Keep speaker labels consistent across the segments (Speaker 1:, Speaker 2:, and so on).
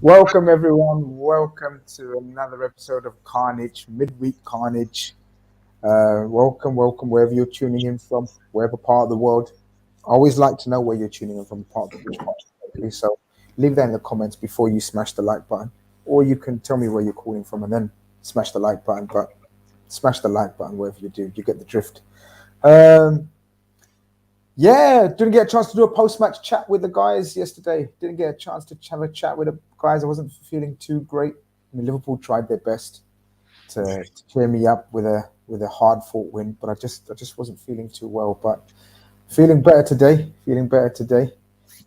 Speaker 1: Welcome, everyone. Welcome to another episode of Carnage, Midweek Carnage. Welcome, wherever you're tuning in from, wherever part of the world. I always like to know where you're tuning in from, which part. So leave that in the comments before you smash the like button, or you can tell me where you're calling from and then smash the like button. But smash the like button wherever you do. You get the drift. Didn't get a chance to do a post-match chat with the guys yesterday. Didn't get a chance to have a chat with the guys. I wasn't feeling too great. I mean, Liverpool tried their best to cheer me up with a hard-fought win, but I just wasn't feeling too well. But feeling better today.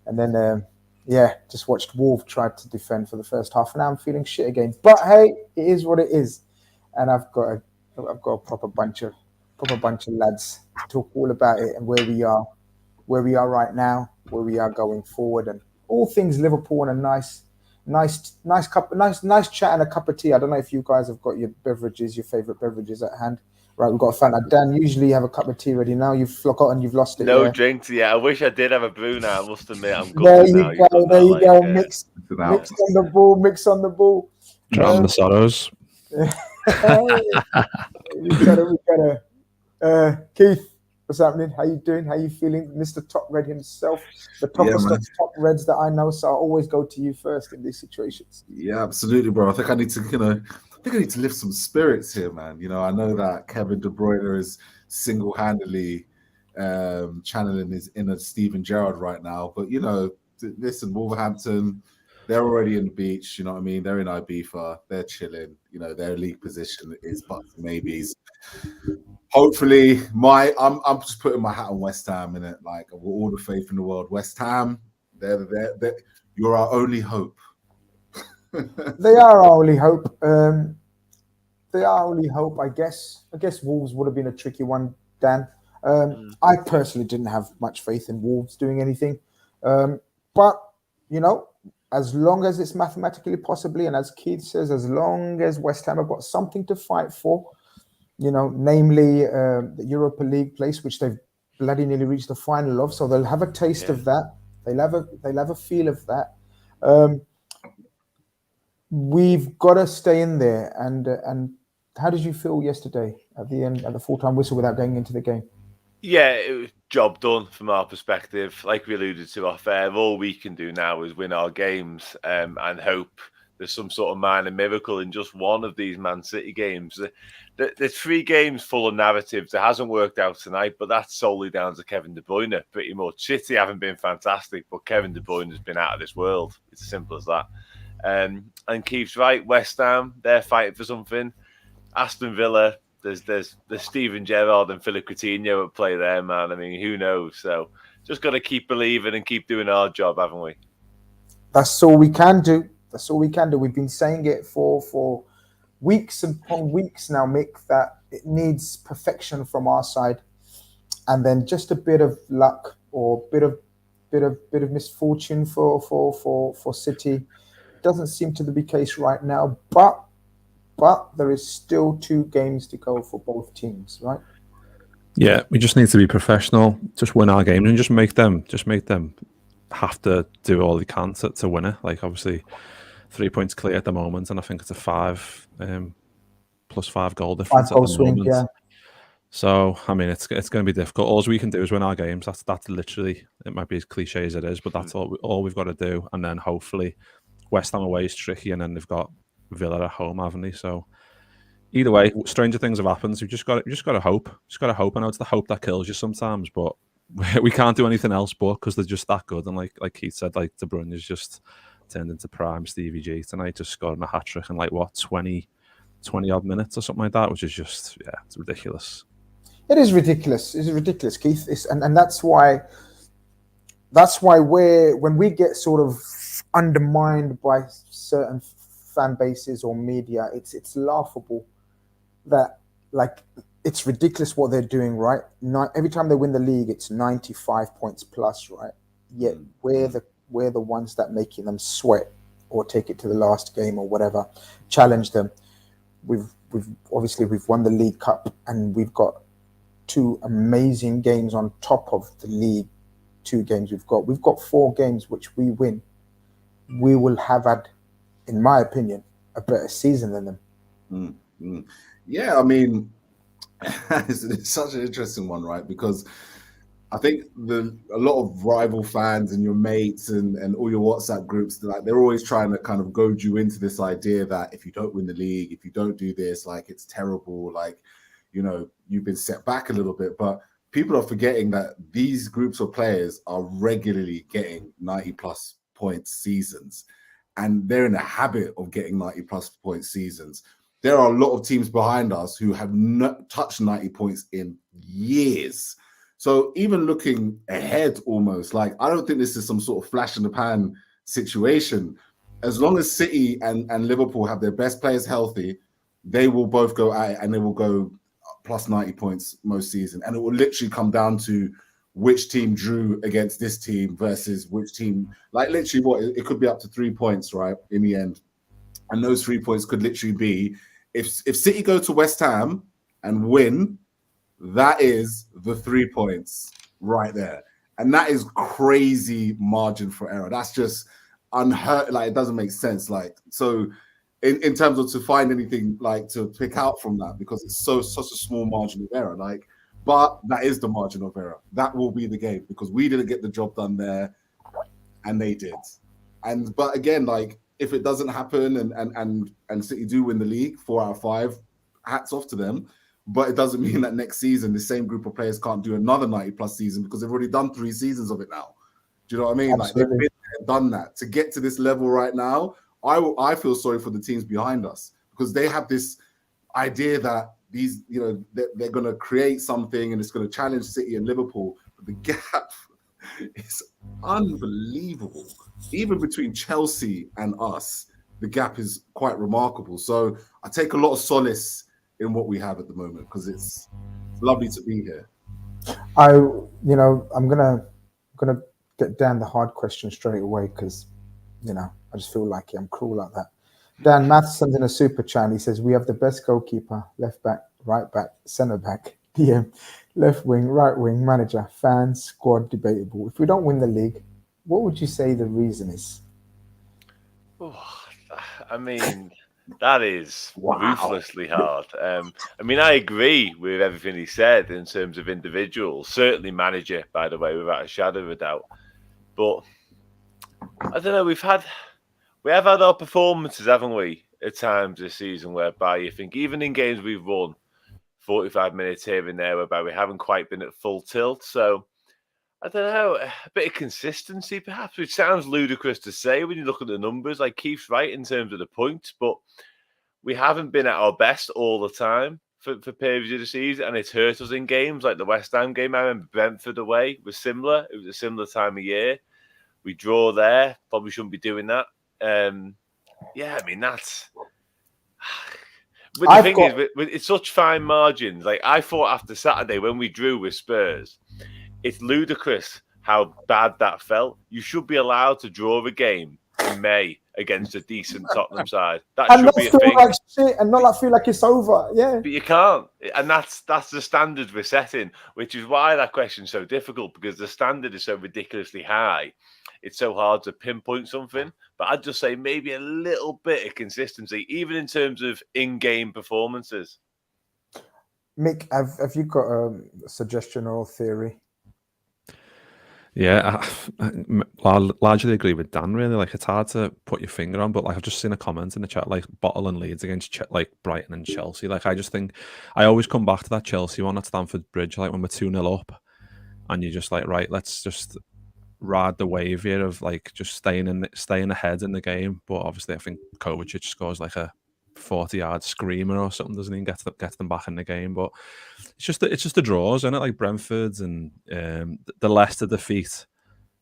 Speaker 1: And then just watched Wolves try to defend for the first half, and now I'm feeling shit again. But hey, it is what it is, and I've got a proper bunch of lads to talk all about it and where we are right now, where we are going forward, and all things Liverpool, and a nice chat and a cup of tea. I don't know if you guys have got your favorite beverages at hand. Right, we've got a fan. Dan, usually you have a cup of tea ready now. You've forgotten, you've lost it.
Speaker 2: No drinks, yeah. I wish I did have a brew now. I must admit, I'm good.
Speaker 1: There you go. Mix on the ball.
Speaker 3: Drown the sorrows.
Speaker 1: we gotta. Keith, what's happening? How you doing? How you feeling? Mr. Top Red himself, the toppest of top Reds that I know. So I always go to you first in these situations.
Speaker 4: Yeah, absolutely, bro. I think I need to lift some spirits here, man. I know that Kevin De Bruyne is single-handedly channeling his inner Steven Gerrard right now. But listen, Wolverhampton, they're already in the beach. You know what I mean? They're in Ibiza. They're chilling. Their league position is but maybes. Hopefully, I'm just putting my hat on West Ham in it. Like, with all the faith in the world, West Ham, they're you're our only hope.
Speaker 1: They are our only hope. I guess. Wolves would have been a tricky one, Dan. I personally didn't have much faith in Wolves doing anything. But as long as it's mathematically possibly, and as Keith says, as long as West Ham have got something to fight for, namely the Europa League place, which they've bloody nearly reached the final of, so they'll have a taste of that. They'll have a feel of that. We've got to stay in there. And how did you feel yesterday at the end, at the full-time whistle, without going into the game?
Speaker 2: Yeah, it was job done from our perspective. Like we alluded to off air, all we can do now is win our games and hope there's some sort of minor miracle in just one of these Man City games. There's 3 games full of narratives. It hasn't worked out tonight, but that's solely down to Kevin De Bruyne, pretty much. City haven't been fantastic, but Kevin De Bruyne has been out of this world. It's as simple as that. And Keith's right, West Ham, they're fighting for something. Aston Villa, there's Steven Gerrard and Philip Coutinho at play there, man. I mean, who knows? So just got to keep believing and keep doing our job, haven't we?
Speaker 1: That's all we can do. We've been saying it for weeks upon weeks now, Mick, that it needs perfection from our side, and then just a bit of luck or bit of misfortune for City. Doesn't seem to be the case right now, but there is still 2 games to go for both teams, right?
Speaker 3: Yeah, we just need to be professional, just win our games, and just make them have to do all they can to win it. Like, obviously 3 points clear at the moment, and I think it's a 5 plus 5 goal difference at the moment. Yeah. So I mean, it's going to be difficult. All we can do is win our games. That's literally, it might be as cliche as it is, but that's all we've got to do. And then hopefully West Ham away is tricky, and then they've got Villa at home, haven't they? So either way, stranger things have happened. So you just got to hope. I know it's the hope that kills you sometimes, but we can't do anything else. But because they're just that good, and like Keith said, like De Bruyne is just turned into prime Stevie G tonight, just scoring a hat trick in 20 odd minutes or something like that, which is just it's ridiculous.
Speaker 1: It is ridiculous. It's ridiculous, Keith. And that's why when we get sort of undermined by certain fan bases or media, it's laughable. That, like, it's ridiculous what they're doing, right? Every time they win the league, it's 95 points plus, right? Yet we're the ones that making them sweat or take it to the last game or whatever, challenge them. We've won the League Cup, and we've got 2 amazing games on top of the league. 2 games we've got 4 games which we win. We will have had in my opinion, a better season than them.
Speaker 4: Yeah, I mean, it's such an interesting one, right? Because I think a lot of rival fans and your mates and all your WhatsApp groups, they're always trying to kind of goad you into this idea that if you don't win the league, if you don't do this, like it's terrible, like, you know, you've been set back a little bit. But people are forgetting that these groups of players are regularly getting 90 plus points seasons, and they're in the habit of getting 90 plus point seasons. There are a lot of teams behind us who have not touched 90 points in years. So even looking ahead, almost like, I don't think this is some sort of flash in the pan situation. As long as City and Liverpool have their best players healthy, they will both go at it and they will go plus 90 points most season. And it will literally come down to which team drew against this team versus which team, like literally it could be up to 3 points, right, in the end. And those 3 points could literally be, if City go to West Ham and win, that is the 3 points right there. And that is crazy margin for error. That's just unheard. Like, it doesn't make sense. Like, so in terms of to find anything like to pick out from that, because it's such a small margin of error. Like, but that is the margin of error. That will be the game, because we didn't get the job done there and they did. But again, like, if it doesn't happen and City do win the league 4 out of 5, hats off to them. But it doesn't mean that next season the same group of players can't do another 90 plus season, because they've already done 3 seasons of it now. Do you know what I mean? Absolutely. Like, they've been there, done that. To get to this level right now, I feel sorry for the teams behind us, because they have this idea that these, you know, they're going to create something and it's going to challenge City and Liverpool. But the gap is unbelievable. Even between Chelsea and us, the gap is quite remarkable. So I take a lot of solace in what we have at the moment, because it's lovely to be here.
Speaker 1: I'm gonna get Dan the hard question straight away, because I just feel like I'm cruel like that. Dan Matheson's in a super chat. He says we have the best goalkeeper, left back, right back, centre back, DM, left wing, right wing, manager, fans, squad, debatable. If we don't win the league, what would you say the reason is?
Speaker 2: Oh, I mean, that is ruthlessly hard. I mean, I agree with everything he said in terms of individuals. Certainly manager, by the way, without a shadow of a doubt. But I don't know, we have had our performances, haven't we, at times this season, whereby you think, even in games we've won, 45 minutes here and there, whereby we haven't quite been at full tilt. So I don't know, a bit of consistency perhaps, which sounds ludicrous to say when you look at the numbers. Like, Keith's right in terms of the points, but we haven't been at our best all the time for periods of the season, and it's hurt us in games like the West Ham game. I remember Brentford away was similar. It was a similar time of year. We draw there. Probably shouldn't be doing that. Yeah, I mean, that's... But the thing is, it's such fine margins. Like, I thought after Saturday when we drew with Spurs, it's ludicrous how bad that felt. You should be allowed to draw a game in May against a decent Tottenham side. That should be a thing.
Speaker 1: Like shit and not feel like it's over. Yeah,
Speaker 2: but you can't, and that's the standard we're setting, which is why that question's so difficult, because the standard is so ridiculously high. It's so hard to pinpoint something. But I'd just say maybe a little bit of consistency, even in terms of in-game performances.
Speaker 1: Mick, have you got a suggestion or theory?
Speaker 3: Yeah, I largely agree with Dan, really. Like, it's hard to put your finger on, but like, I've just seen a comment in the chat, like Bottle and Leeds against like Brighton and Chelsea. Like, I just think I always come back to that Chelsea one at Stamford Bridge, like when we're 2-0 up and you're just like, right, let's just ride the wave here of like just staying ahead in the game. But obviously I think Kovacic scores like a 40-yard screamer or something, doesn't he, gets them back in the game. But it's just the draws, isn't it? Like Brentford's and the Leicester defeat.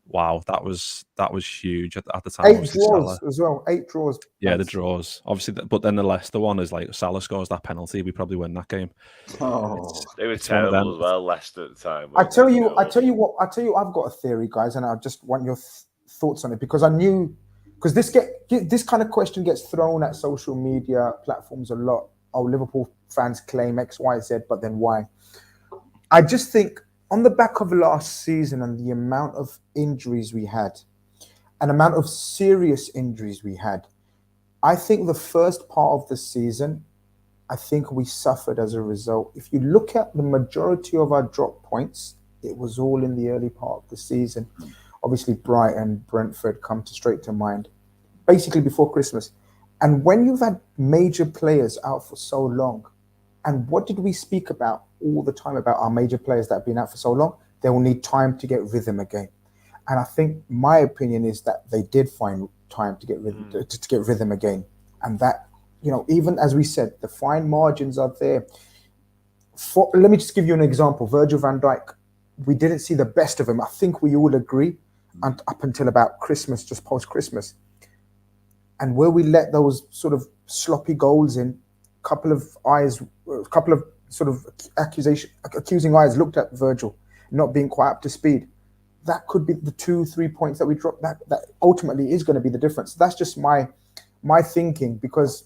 Speaker 3: Wow, that was huge at the time.
Speaker 1: 8 draws as well. 8 draws.
Speaker 3: Yeah, the draws, obviously. But then the Leicester one is like Salah scores that penalty, we probably win that game.
Speaker 2: They were terrible as well, Leicester at the time.
Speaker 1: I tell you what. I've got a theory, guys, and I just want your thoughts on it, because I knew, because this kind of question gets thrown at social media platforms a lot. Oh, Liverpool fans claim X, Y, Z, but then why? I just think, on the back of last season and the amount of injuries we had, an amount of serious injuries we had, I think the first part of the season, I think we suffered as a result. If you look at the majority of our drop points, it was all in the early part of the season. Obviously, Brighton, Brentford come straight to mind, basically before Christmas. And when you've had major players out for so long, and what did we speak about all the time about our major players that have been out for so long? They will need time to get rhythm again. And I think my opinion is that they did find time to get rhythm, to get rhythm again. And that, even as we said, the fine margins are there. Let me just give you an example. Virgil van Dijk, we didn't see the best of him. I think we all agree, and up until about Christmas, just post-Christmas. And where we let those sort of sloppy goals in, a couple of sort of accusing eyes looked at Virgil not being quite up to speed. That could be the 2-3 points that we dropped. That ultimately is going to be the difference. That's just my thinking, because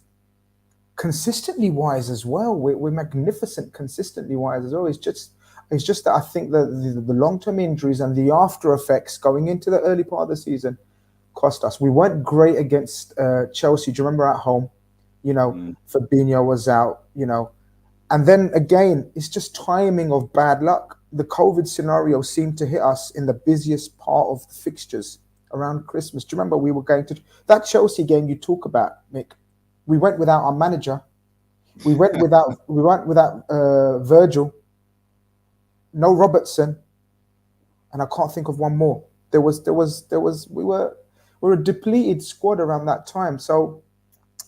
Speaker 1: consistently wise as well, we're magnificent consistently wise as well. It's just that I think that the long-term injuries and the after effects going into the early part of the season cost us. We weren't great against Chelsea. Do you remember at home? Fabinho was out, and then again, it's just timing of bad luck. The COVID scenario seemed to hit us in the busiest part of the fixtures around Christmas. Do you remember we were going to that Chelsea game you talk about, Mick? We went without our manager. We went without Virgil. No Robertson, and I can't think of one more. We were a depleted squad around that time. So,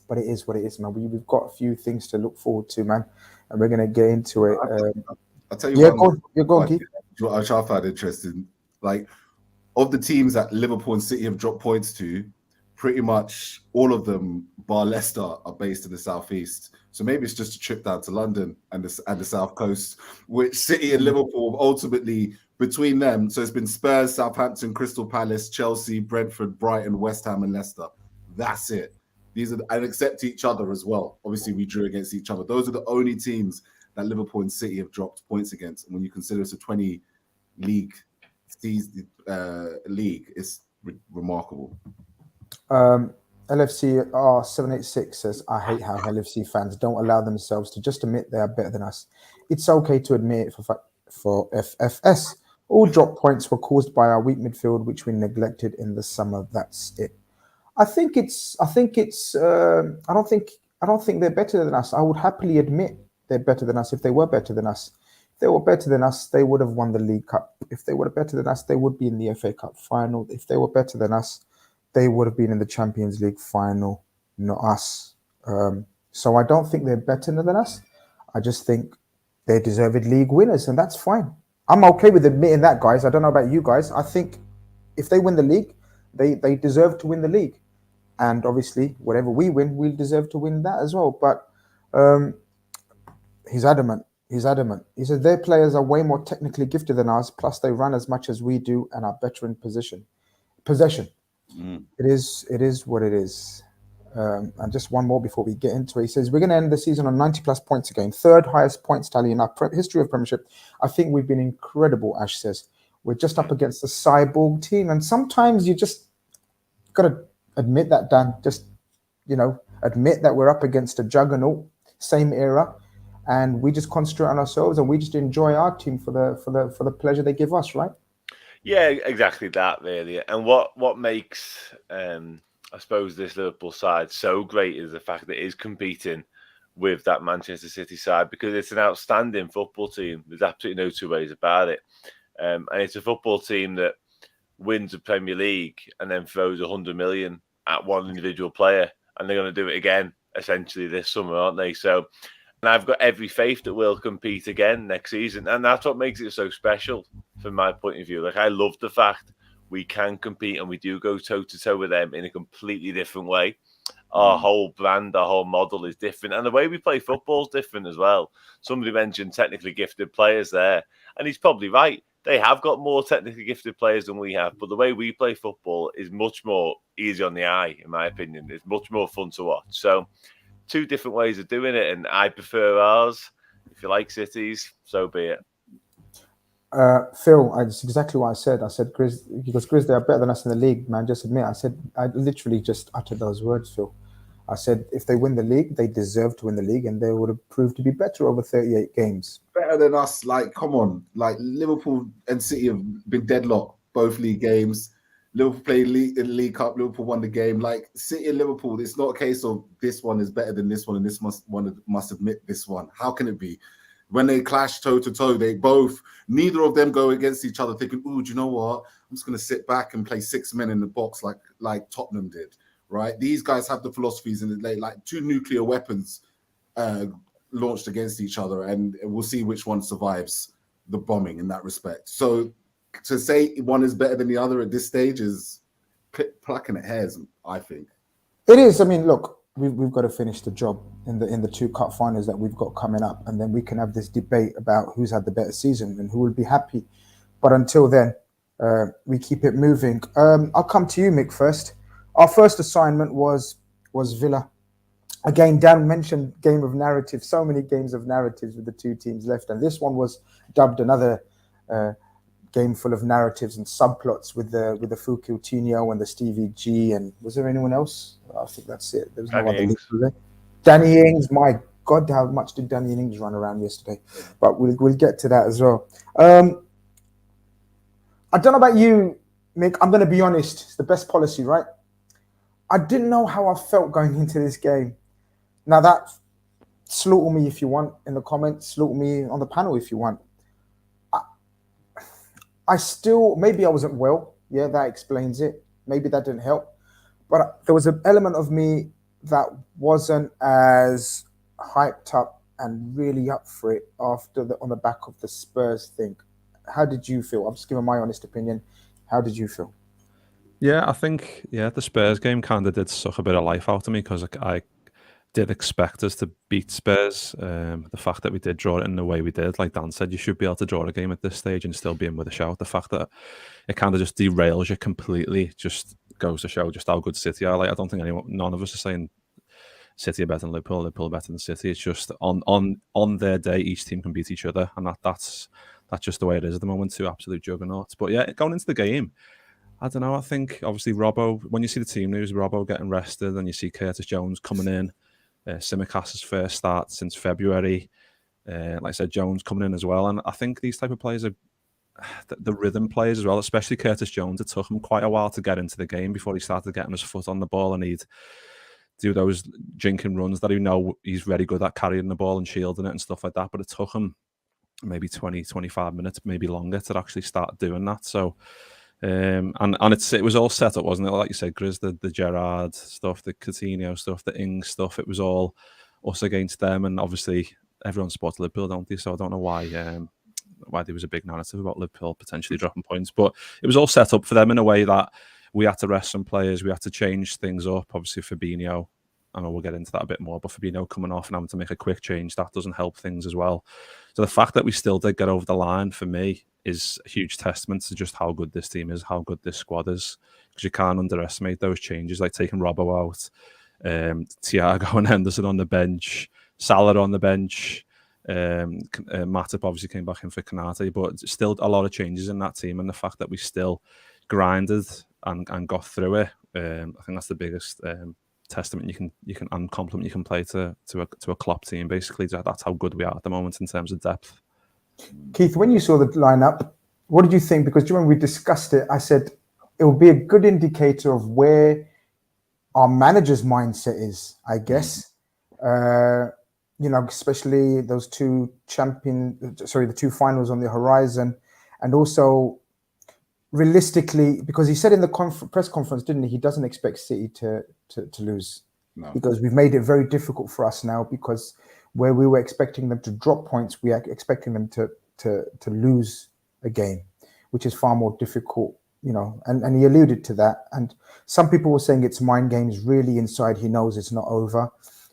Speaker 1: but it is what it is, man. We've got a few things to look forward to, man, and we're gonna get into it.
Speaker 4: I'll tell you
Speaker 1: Go on, Keith.
Speaker 4: Which I found interesting. Like, of the teams that Liverpool and City have dropped points to, pretty much all of them, bar Leicester, are based in the southeast. So maybe it's just a trip down to London and the south coast, which City and Liverpool ultimately between them. So it's been Spurs, Southampton, Crystal Palace, Chelsea, Brentford, Brighton, West Ham, and Leicester. That's it. These are and except each other as well. Obviously, we drew against each other. Those are the only teams that Liverpool and City have dropped points against. And when you consider it's a 20 league it's remarkable.
Speaker 1: LFCR 786 says, I hate how LFC fans don't allow themselves to just admit they are better than us. It's okay to admit it for FFS. All drop points were caused by our weak midfield, which we neglected in the summer. That's it. I don't think they're better than us. I would happily admit they're better than us if they were better than us. If they were better than us, they would have won the League Cup. If they were better than us, they would be in the FA Cup final. If they were better than us, they would have been in the Champions League final, not us. So I don't think they're better than us. I just think they're deserved league winners, and that's fine. I'm okay with admitting that, guys. I don't know about you guys. I think if they win the league, they deserve to win the league. And obviously, whatever we win, we'll deserve to win that as well. But he's adamant. He said their players are way more technically gifted than us, plus they run as much as we do and are better in possession. It is what it is. And just one more before we get into it. He says, we're going to end the season on 90 plus points again. Third highest points tally in our history of Premiership. I think we've been incredible, Ash says. We're just up against the cyborg team. And sometimes you just got to admit that, Dan. Just, admit that we're up against a juggernaut, same era. And we just concentrate on ourselves and we just enjoy our team for the pleasure they give us, right?
Speaker 2: Yeah, exactly that, really. And what makes, I suppose, this Liverpool side so great is the fact that it is competing with that Manchester City side, because it's an outstanding football team. There's absolutely no two ways about it. And it's a football team that wins the Premier League and then throws 100 million at one individual player. And they're going to do it again, essentially, this summer, aren't they? So, and I've got every faith that we'll compete again next season. And that's what makes it so special from my point of view. Like, I love the fact we can compete and we do go toe-to-toe with them in a completely different way. Our whole brand, our whole model is different. And the way we play football is different as well. Somebody mentioned technically gifted players there. And he's probably right. They have got more technically gifted players than we have. But the way we play football is much more easy on the eye, in my opinion. It's much more fun to watch. So, two different ways of doing it, and I prefer ours. If you like Cities, so be it.
Speaker 1: Phil, that's exactly what I said. I said, Grizz, they are better than us in the league, man. Just admit. I literally just uttered those words, Phil. I said if they win the league, they deserve to win the league, and they would have proved to be better over 38 games.
Speaker 4: Better than us, like, come on. Like, Liverpool and City have been deadlocked both league games. Liverpool played in League Cup, Liverpool won the game. Like, City and Liverpool, it's not a case of this one is better than this one and this must admit this one. How can it be? When they clash toe-to-toe, neither of them go against each other thinking, ooh, do you know what? I'm just going to sit back and play 6 men in the box like Tottenham did, right? These guys have the philosophies in the like two nuclear weapons launched against each other, and we'll see which one survives the bombing in that respect. So to say one is better than the other at this stage is plucking at hairs, I think.
Speaker 1: It is. I mean, look, we've got to finish the job in the two cup finals that we've got coming up, and then we can have this debate about who's had the better season and who will be happy. But until then, we keep it moving. I'll come to you, Mick, first. Our first assignment was Villa. Again, Dan mentioned game of narrative. So many games of narratives with the two teams left, and this one was dubbed another game full of narratives and subplots with the Coutinho and the Stevie G, and was there anyone else? I think that's it. There was no other league, was there? Danny Ings, my God, how much did Danny Ings run around yesterday? But we'll get to that as well. I don't know about you, Mick. I'm going to be honest. It's the best policy, right? I didn't know how I felt going into this game. Now that, slaughter me if you want in the comments, slaughter me on the panel if you want. I still, maybe I wasn't well. Yeah, that explains it. Maybe that didn't help. But there was an element of me that wasn't as hyped up and really up for it on the back of the Spurs thing. How did you feel? I'm just giving my honest opinion. How did you feel?
Speaker 3: Yeah, I think, the Spurs game kind of did suck a bit of life out of me because I did expect us to beat Spurs. The fact that we did draw it in the way we did, like Dan said, you should be able to draw a game at this stage and still be in with a shout. The fact that it kind of just derails you completely just goes to show just how good City are. Like, I don't think none of us are saying City are better than Liverpool are better than City. It's just on their day, each team can beat each other, and that's just the way it is at the moment. Two absolute juggernauts. But yeah, going into the game, I don't know. I think obviously Robbo, when you see the team news, Robbo getting rested, and you see Curtis Jones coming in. Tsimikas' first start since February. Like I said, Jones coming in as well. And I think these type of players are the rhythm players as well, especially Curtis Jones. It took him quite a while to get into the game before he started getting his foot on the ball, and he'd do those jinking runs that he's very good at, carrying the ball and shielding it and stuff like that. But it took him maybe 20, 25 minutes, maybe longer, to actually start doing that. So and it was all set up, wasn't it? Like you said, Grizz, the Gerrard stuff, the Coutinho stuff, the Ings stuff. It was all us against them, and obviously everyone supports Liverpool, don't they? So I don't know why there was a big narrative about Liverpool potentially dropping points, but it was all set up for them in a way that we had to rest some players, we had to change things up. Obviously, Fabinho, I know we'll get into that a bit more, but Fabinho coming off and having to make a quick change, that doesn't help things as well. So the fact that we still did get over the line, for me, is a huge testament to just how good this team is, how good this squad is, because you can't underestimate those changes, like taking Robbo out, Thiago and Henderson on the bench, Salah on the bench, Matip obviously came back in for Konate, but still a lot of changes in that team, and the fact that we still grinded and got through it, I think that's the biggest testament you can and compliment you can play to a Klopp team. Basically, that's how good we are at the moment in terms of depth.
Speaker 1: Keith, when you saw the lineup, what did you think? Because when we discussed it, I said it will be a good indicator of where our manager's mindset is, I guess. Especially those the two finals on the horizon, and also realistically, because he said in the press conference, didn't he? He doesn't expect City to lose, because we've made it very difficult for us now, because where we were expecting them to drop points, we are expecting them to lose a game, which is far more difficult, and he alluded to that. And some people were saying it's mind games. Really, inside, he knows it's not over.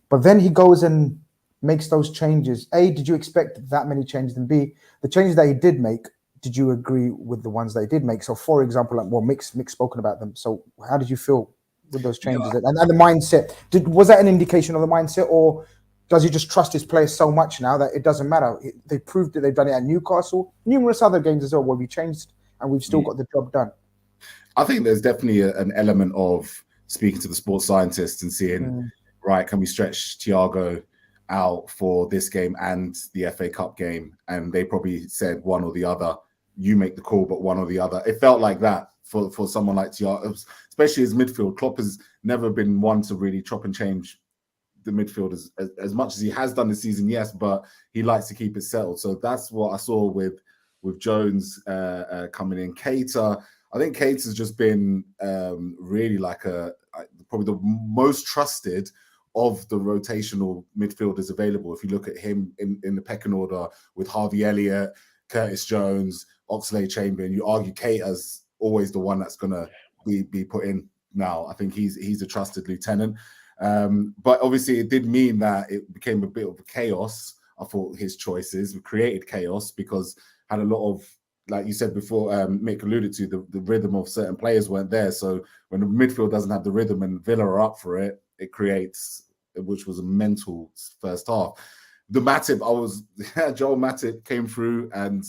Speaker 1: But then he goes and makes those changes. A, did you expect that many changes? And B, the changes that he did make, did you agree with the ones they did make? So, for example, Mick's spoken about them. So how did you feel with those changes? And the mindset? Was that an indication of the mindset, or does he just trust his players so much now that it doesn't matter? They proved that they've done it at Newcastle, numerous other games as well, where we changed and we've still got the job done.
Speaker 4: I think there's definitely an element of speaking to the sports scientists and seeing, right, can we stretch Thiago out for this game and the FA Cup game? And they probably said one or the other. You make the call, but one or the other. It felt like that for someone like Thiago, especially his midfield. Klopp has never been one to really chop and change the midfield as much as he has done this season, yes, but he likes to keep it settled. So that's what I saw with Jones coming in. Keita, I think Keita's just been really like probably the most trusted of the rotational midfielders available. If you look at him in the pecking order with Harvey Elliott, Curtis Jones, Oxlade-Chamberlain, you argue Keita's always the one that's going to be put in now. I think he's a trusted lieutenant. But obviously it did mean that it became a bit of a chaos. I thought his choices created chaos because had a lot of, like you said before, Mick alluded to, the rhythm of certain players weren't there. So when the midfield doesn't have the rhythm and Villa are up for it, it creates, which was a mental first half. The Matip, Joel Matip came through and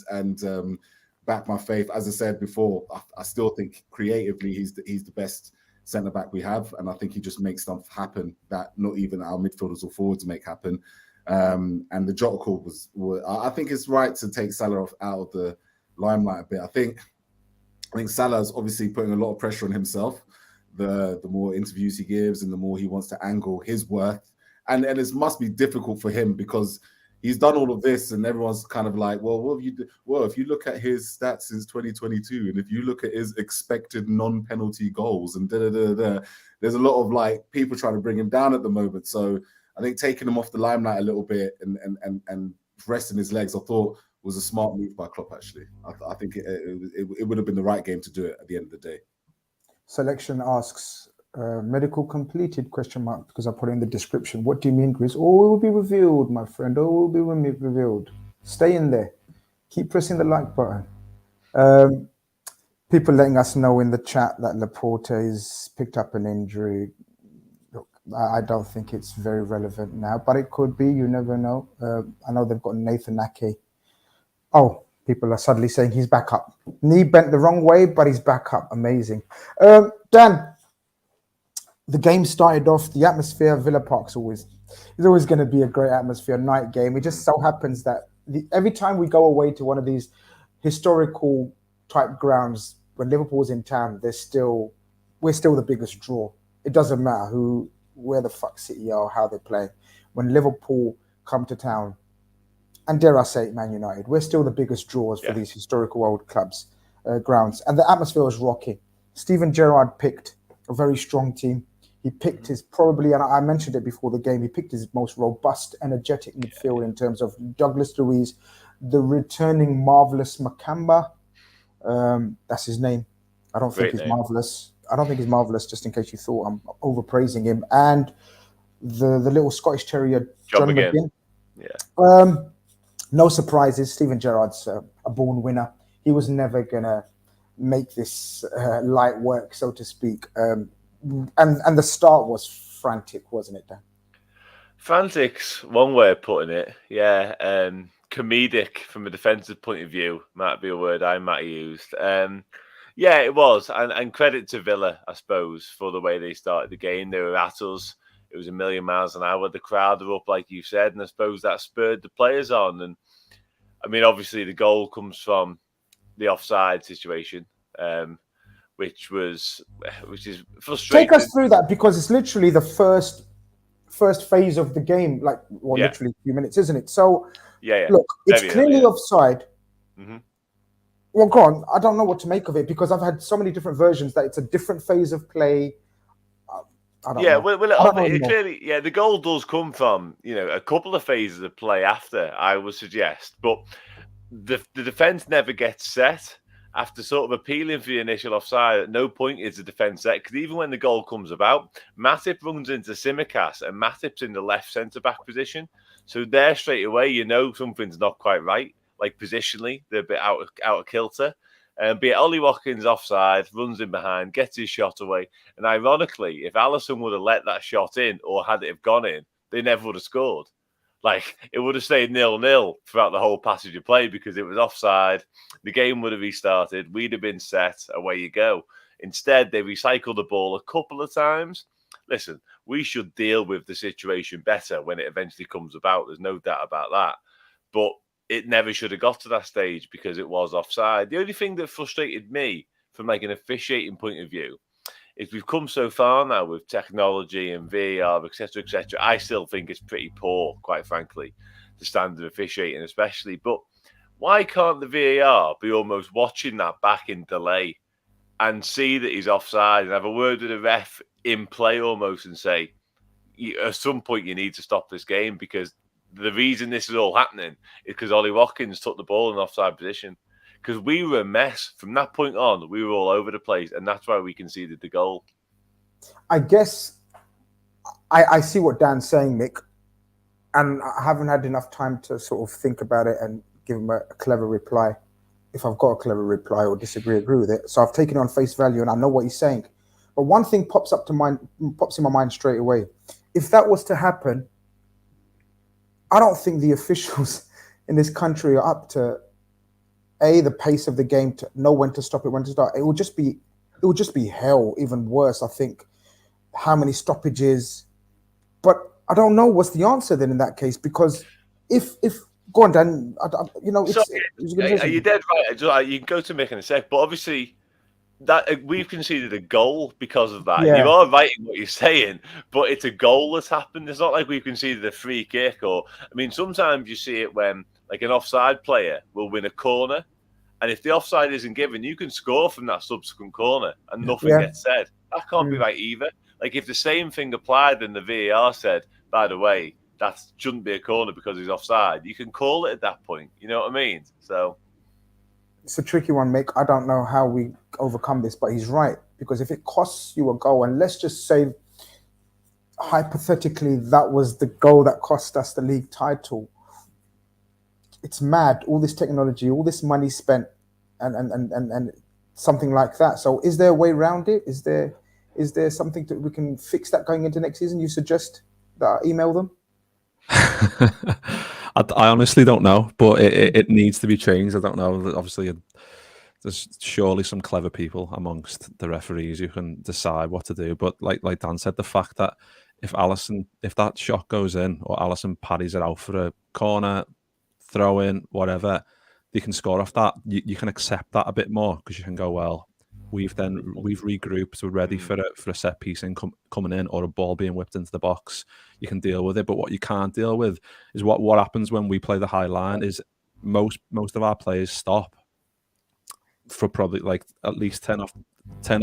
Speaker 4: backed my faith. As I said before, I still think creatively he's the best centre back we have, and I think he just makes stuff happen that not even our midfielders or forwards make happen. And the Jota call I think it's right to take Salah out of the limelight a bit. I think Salah's obviously putting a lot of pressure on himself. The more interviews he gives and the more he wants to angle his worth, and it must be difficult for him because he's done all of this, and everyone's kind of like, well, what have you? Well, if you look at his stats since 2022, and if you look at his expected non-penalty goals, and there's a lot of like people trying to bring him down at the moment. So I think taking him off the limelight a little bit and resting his legs, I thought was a smart move by Klopp. Actually, I think it would have been the right game to do it at the end of the day.
Speaker 1: Selection asks, medical completed, question mark, because I put in the description. What do you mean, Grizz? All will be revealed, my friend. All will be revealed. Stay in there. Keep pressing the like button. People letting us know in the chat that Laporte has picked up an injury. Look, I don't think it's very relevant now, but it could be. You never know. I know they've got Nathan Ake. Oh, people are suddenly saying he's back up. Knee bent the wrong way, but he's back up. Amazing. Dan, the game started off, the atmosphere, Villa Park's always going to be a great atmosphere, night game. It just so happens that every time we go away to one of these historical type grounds, when Liverpool's in town, we're still the biggest draw. It doesn't matter where the fuck City are, how they play. When Liverpool come to town, and dare I say it, Man United, we're still the biggest draws for these historical old clubs, grounds. And the atmosphere was rocking. Steven Gerrard picked a very strong team. He picked his probably, and I mentioned it before the game, he picked his most robust, energetic midfield in terms of Douglas Luiz, the returning marvelous Makamba. That's his name. I don't think he's marvelous. I don't think he's marvelous, just in case you thought I'm overpraising him. And the little Scottish Terrier, John McGinn. Yeah. No surprises. Steven Gerrard's a born winner. He was never going to make this light work, so to speak. And the start was frantic, wasn't it, Dan?
Speaker 2: Frantic's one way of putting it. Yeah. Comedic from a defensive point of view might be a word I might have used. Yeah, it was. And credit to Villa, I suppose, for the way they started the game. They were at us. It was a million miles an hour. The crowd were up, like you said, and I suppose that spurred the players on. And I mean, obviously, the goal comes from the offside situation, which is frustrating.
Speaker 1: Take us through that, because it's literally the first phase of the game, literally a few minutes, isn't it? So, look, it's clearly offside. Mm-hmm. Well, go on. I don't know what to make of it, because I've had so many different versions that it's a different phase of play. I don't know.
Speaker 2: It clearly, the goal does come from, a couple of phases of play after, I would suggest. But the defence never gets set after sort of appealing for the initial offside. At no point is the defence set, because even when the goal comes about, Matip runs into Tsimikas, and Matip's in the left centre-back position. So there straight away, something's not quite right. Like positionally, they're a bit out of kilter. Be it Ollie Watkins offside, runs in behind, gets his shot away. And ironically, if Alisson would have let that shot in, or had it have gone in, they never would have scored. Like, it would have stayed 0-0 throughout the whole passage of play, because it was offside. The game would have restarted. We'd have been set. Away you go. Instead, they recycled the ball a couple of times, listen, we should deal with the situation better when it eventually comes about. There's no doubt about that. But it never should have got to that stage because it was offside. The only thing that frustrated me from like an officiating point of view is we've come so far now with technology and VAR, etc., etc. I still think it's pretty poor, quite frankly, the standard officiating especially. But why can't the VAR be almost watching that back in delay and see that he's offside and have a word with the ref in play almost and say, at some point you need to stop this game because the reason this is all happening is because Ollie Watkins took the ball in an offside position. Because we were a mess. From that point on, we were all over the place, and that's why we conceded the goal.
Speaker 1: I guess I see what Dan's saying, Mick, and I haven't had enough time to sort of think about it and give him a clever reply, if I've got a clever reply or agree with it. So I've taken it on face value, and I know what he's saying. But one thing pops in my mind straight away. If that was to happen, I don't think the officials in this country are up to the pace of the game to know when to stop it, when to start. It will just be hell. Even worse, I think. How many stoppages? But I don't know what's the answer then in that case, because if go on, Dan.
Speaker 2: You're dead right. You can go to Mick in a sec, but obviously that we've conceded a goal because of that.
Speaker 1: Yeah.
Speaker 2: You are right in what you're saying, but it's a goal that's happened. It's not like we've conceded a free kick sometimes you see it when like an offside player will win a corner, and if the offside isn't given, you can score from that subsequent corner and nothing gets said. That can't be right either. Like if the same thing applied and the VAR said, by the way, that shouldn't be a corner because he's offside, you can call it at that point. You know what I mean? So
Speaker 1: it's a tricky one, Mick. I don't know how we overcome this, but he's right. Because if it costs you a goal, and let's just say, hypothetically, that was the goal that cost us the league title. It's mad. All this technology, all this money spent, and something like that. So is there a way around it? Is there something that we can fix that going into next season? You suggest that I email them?
Speaker 3: I honestly don't know, but it needs to be changed. I don't know. Obviously, there's surely some clever people amongst the referees who can decide what to do. But like Dan said, the fact that if that shot goes in or Alisson parries it out for a corner, throw in, whatever, they can score off that. You can accept that a bit more because you can go, well, we've regrouped, we're ready for a set piece coming in or a ball being whipped into the box. You can deal with it, but what you can't deal with is what happens when we play the high line. Is most of our players stop for probably like at least 10 off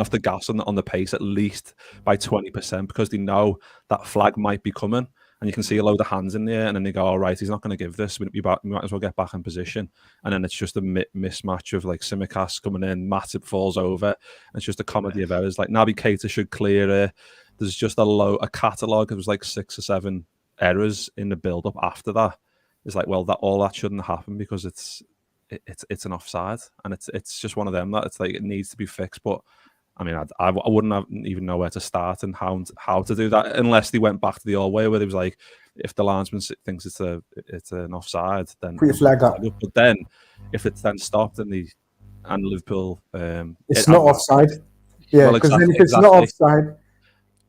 Speaker 3: the gas on the pace, at least by 20%, because they know that flag might be coming. And you can see a load of hands in the air, and then they go, all right, he's not going to give this. We might as well get back in position. And then it's just a mismatch of like Tsimikas coming in, Matip falls over. And it's just a comedy of errors. Like Naby Keita should clear it. There's just a catalogue. It was like 6 or 7 errors in the build-up after that. It's like, well, all that shouldn't happen because it's an offside. And it's just one of them that it's like it needs to be fixed. But I mean, I wouldn't even know where to start and how to do that unless they went back to the old way where it was like, if the linesman thinks it's an offside, then
Speaker 1: put your flag up.
Speaker 3: But then, if it's then stopped and Liverpool,
Speaker 1: it's not offside. Yeah, because then if it's not offside,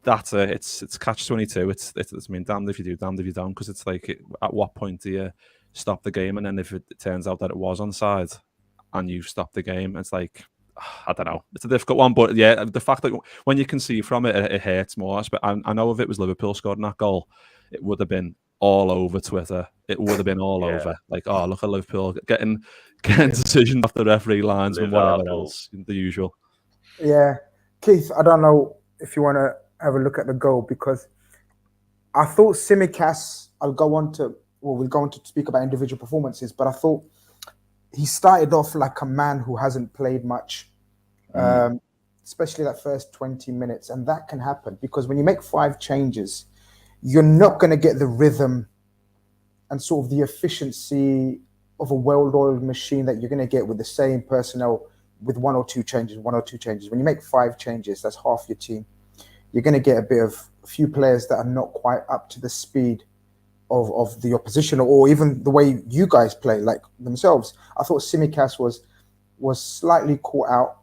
Speaker 3: that's it's catch-22. It's I mean, damned if you do, damned if you don't, because it's like, at what point do you stop the game? And then if it turns out that it was onside and you stop the game, it's like, I don't know. It's a difficult one, but yeah, the fact that when you can see from it hurts more. But I know if it was Liverpool scoring that goal, it would have been all over Twitter. It would have been all over. Like, oh, look at Liverpool getting decisions off the referee lines and whatever else, the usual.
Speaker 1: Yeah, Keith, I don't know if you want to have a look at the goal, because I thought Tsimikas. We'll go on to speak about individual performances, but I thought he started off like a man who hasn't played much, especially that first 20 minutes. And that can happen because when you make 5 changes, you're not going to get the rhythm and sort of the efficiency of a well-oiled machine that you're going to get with the same personnel with 1 or 2 changes. When you make 5 changes, that's half your team. You're going to get a few players that are not quite up to the speed of the opposition, or even the way you guys play, like themselves. I thought Tsimikas was slightly caught out.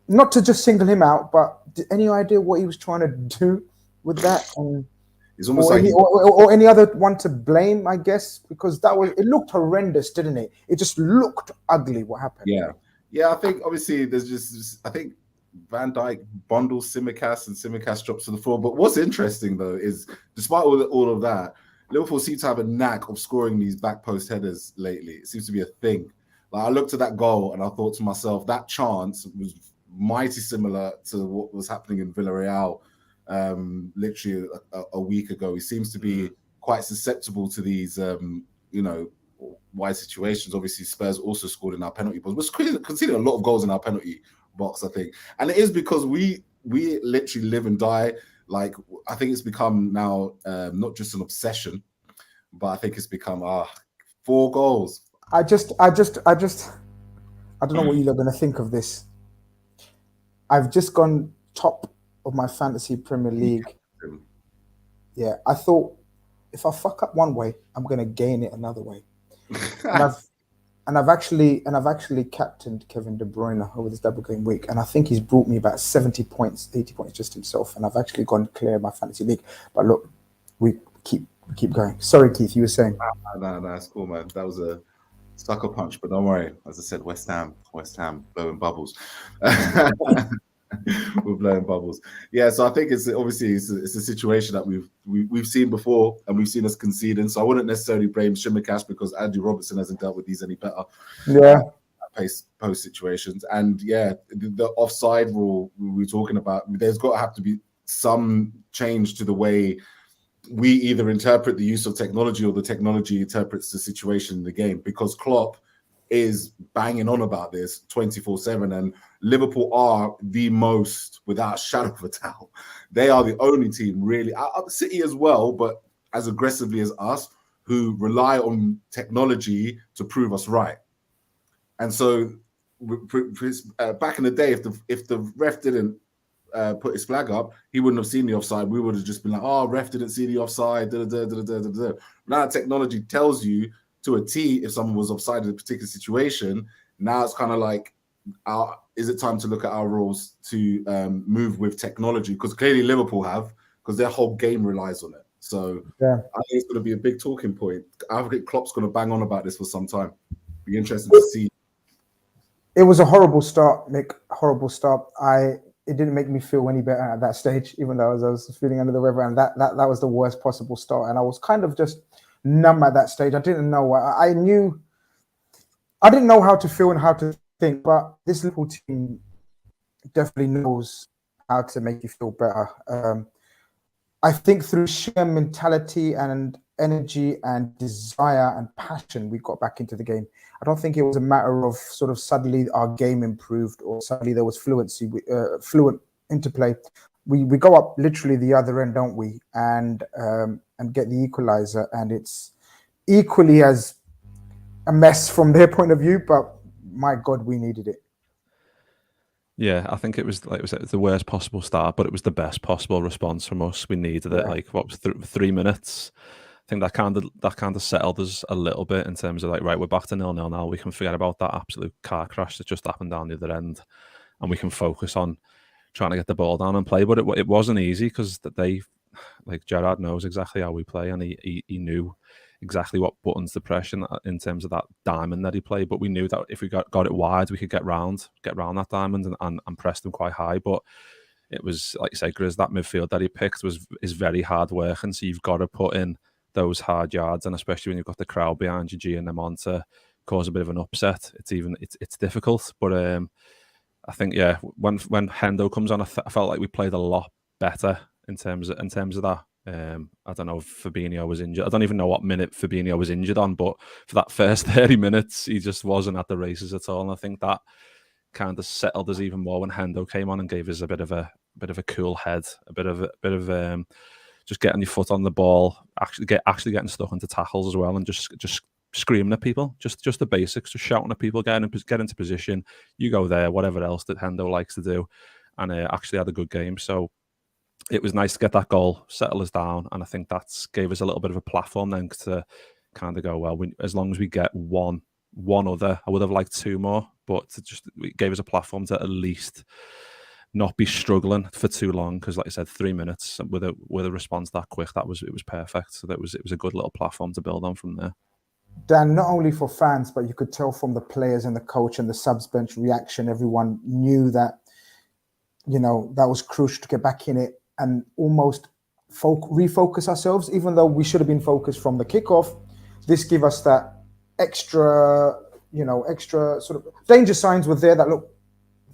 Speaker 1: Not to just single him out, but any idea what he was trying to do with that, and
Speaker 4: It's almost
Speaker 1: or any other one to blame, I guess, because it looked horrendous, didn't it? It just looked ugly. What happened?
Speaker 4: Yeah. I think obviously there's just I think Van Dijk bundles Tsimikas and Tsimikas drops to the floor. But what's interesting though is despite all of that, Liverpool seem to have a knack of scoring these back post headers lately. It seems to be a thing. Like I looked at that goal and I thought to myself, that chance was mighty similar to what was happening in Villarreal literally a week ago. He seems to be quite susceptible to these, wide situations. Obviously, Spurs also scored in our penalty box. We're conceding a lot of goals in our penalty box, I think. And it is because we literally live and die. Like, I think it's become now not just an obsession, but I think it's become 4 goals.
Speaker 1: I don't know what you're going to think of this. I've just gone top of my fantasy Premier League. Yeah, I thought if I fuck up one way, I'm going to gain it another way. and I've actually captained Kevin De Bruyne over this double game week, and I think he's brought me about 70 points, 80 points just himself, and I've actually gone clear of my fantasy league. But look, we keep going. Sorry, Keith, you were saying.
Speaker 4: No, that's cool, man. That was a sucker punch, but don't worry. As I said, West Ham blowing bubbles. We're blowing bubbles. Yeah, so I think it's a situation that we've seen before, and we've seen us conceding. So I wouldn't necessarily blame Tsimikas because Andrew Robertson hasn't dealt with these any better.
Speaker 1: Yeah,
Speaker 4: post situations, and the offside rule we were talking about. There's got to have to be some change to the way we either interpret the use of technology or the technology interprets the situation in the game, because Klopp is banging on about this 24/7, and Liverpool are the most, without a shadow of a doubt, they are the only team really, City as well, but as aggressively as us, who rely on technology to prove us right. And so back in the day, if the ref didn't put his flag up, he wouldn't have seen the offside. We would have just been like, "Oh, ref didn't see the offside." Now technology tells you to a T if someone was offside in a particular situation. Now it's kind of like, is it time to look at our rules to move with technology? Because clearly Liverpool have, because their whole game relies on it. So
Speaker 1: yeah,
Speaker 4: I think it's going to be a big talking point. I think Klopp's going to bang on about this for some time. Be interesting to see.
Speaker 1: It was a horrible start, Nick. Horrible start. It didn't make me feel any better at that stage, even though I was feeling under the weather, and that was the worst possible start. And I was kind of just numb at that stage. I didn't know. I didn't know how to feel and how to think. But this Liverpool team definitely knows how to make you feel better. I think through sheer mentality and energy and desire and passion, we got back into the game. I don't think it was a matter of sort of suddenly our game improved or suddenly there was fluency, fluent interplay. We go up literally the other end, don't we? And get the equalizer, and it's equally as a mess from their point of view. But my God, we needed it.
Speaker 3: Yeah, I think it was the worst possible start, but it was the best possible response from us. We needed it. Like, what was 3 minutes? I think that kind of settled us a little bit in terms of like, right, we're back to 0-0 now. We can forget about that absolute car crash that just happened down the other end, and we can focus on trying to get the ball down and play. But it wasn't easy because Gerrard knows exactly how we play, and he knew exactly what buttons to press in terms of that diamond that he played. But we knew that if we got it wide, we could get round that diamond and press them quite high. But it was, like you say, Grizz, that midfield that he picked is very hard work, and so you've got to put in those hard yards, and especially when you've got the crowd behind you, geeing them on to cause a bit of an upset. It's difficult. But I think when Hendo comes on, I felt like we played a lot better in terms of that. I don't know if Fabinho was injured. I don't even know what minute Fabinho was injured on, but for that first 30 minutes, he just wasn't at the races at all. And I think that kind of settled us even more when Hendo came on and gave us a bit of a cool head, a bit of just getting your foot on the ball, actually getting stuck into tackles as well, and just screaming at people, just the basics, just shouting at people, get into position, you go there, whatever else that Hendo likes to do, and actually had a good game. So it was nice to get that goal, settle us down, and I think that's gave us a little bit of a platform then to kind of go, well, as long as we get one other, I would have liked 2 more, but it gave us a platform to at least not be struggling for too long, because like I said, 3 minutes with a response that quick, it was perfect. So it was a good little platform to build on from there.
Speaker 1: Dan, not only for fans, but you could tell from the players and the coach and the subs bench reaction, everyone knew that, that was crucial to get back in it and almost refocus ourselves, even though we should have been focused from the kickoff. This gave us that extra sort of danger signs were there that, look,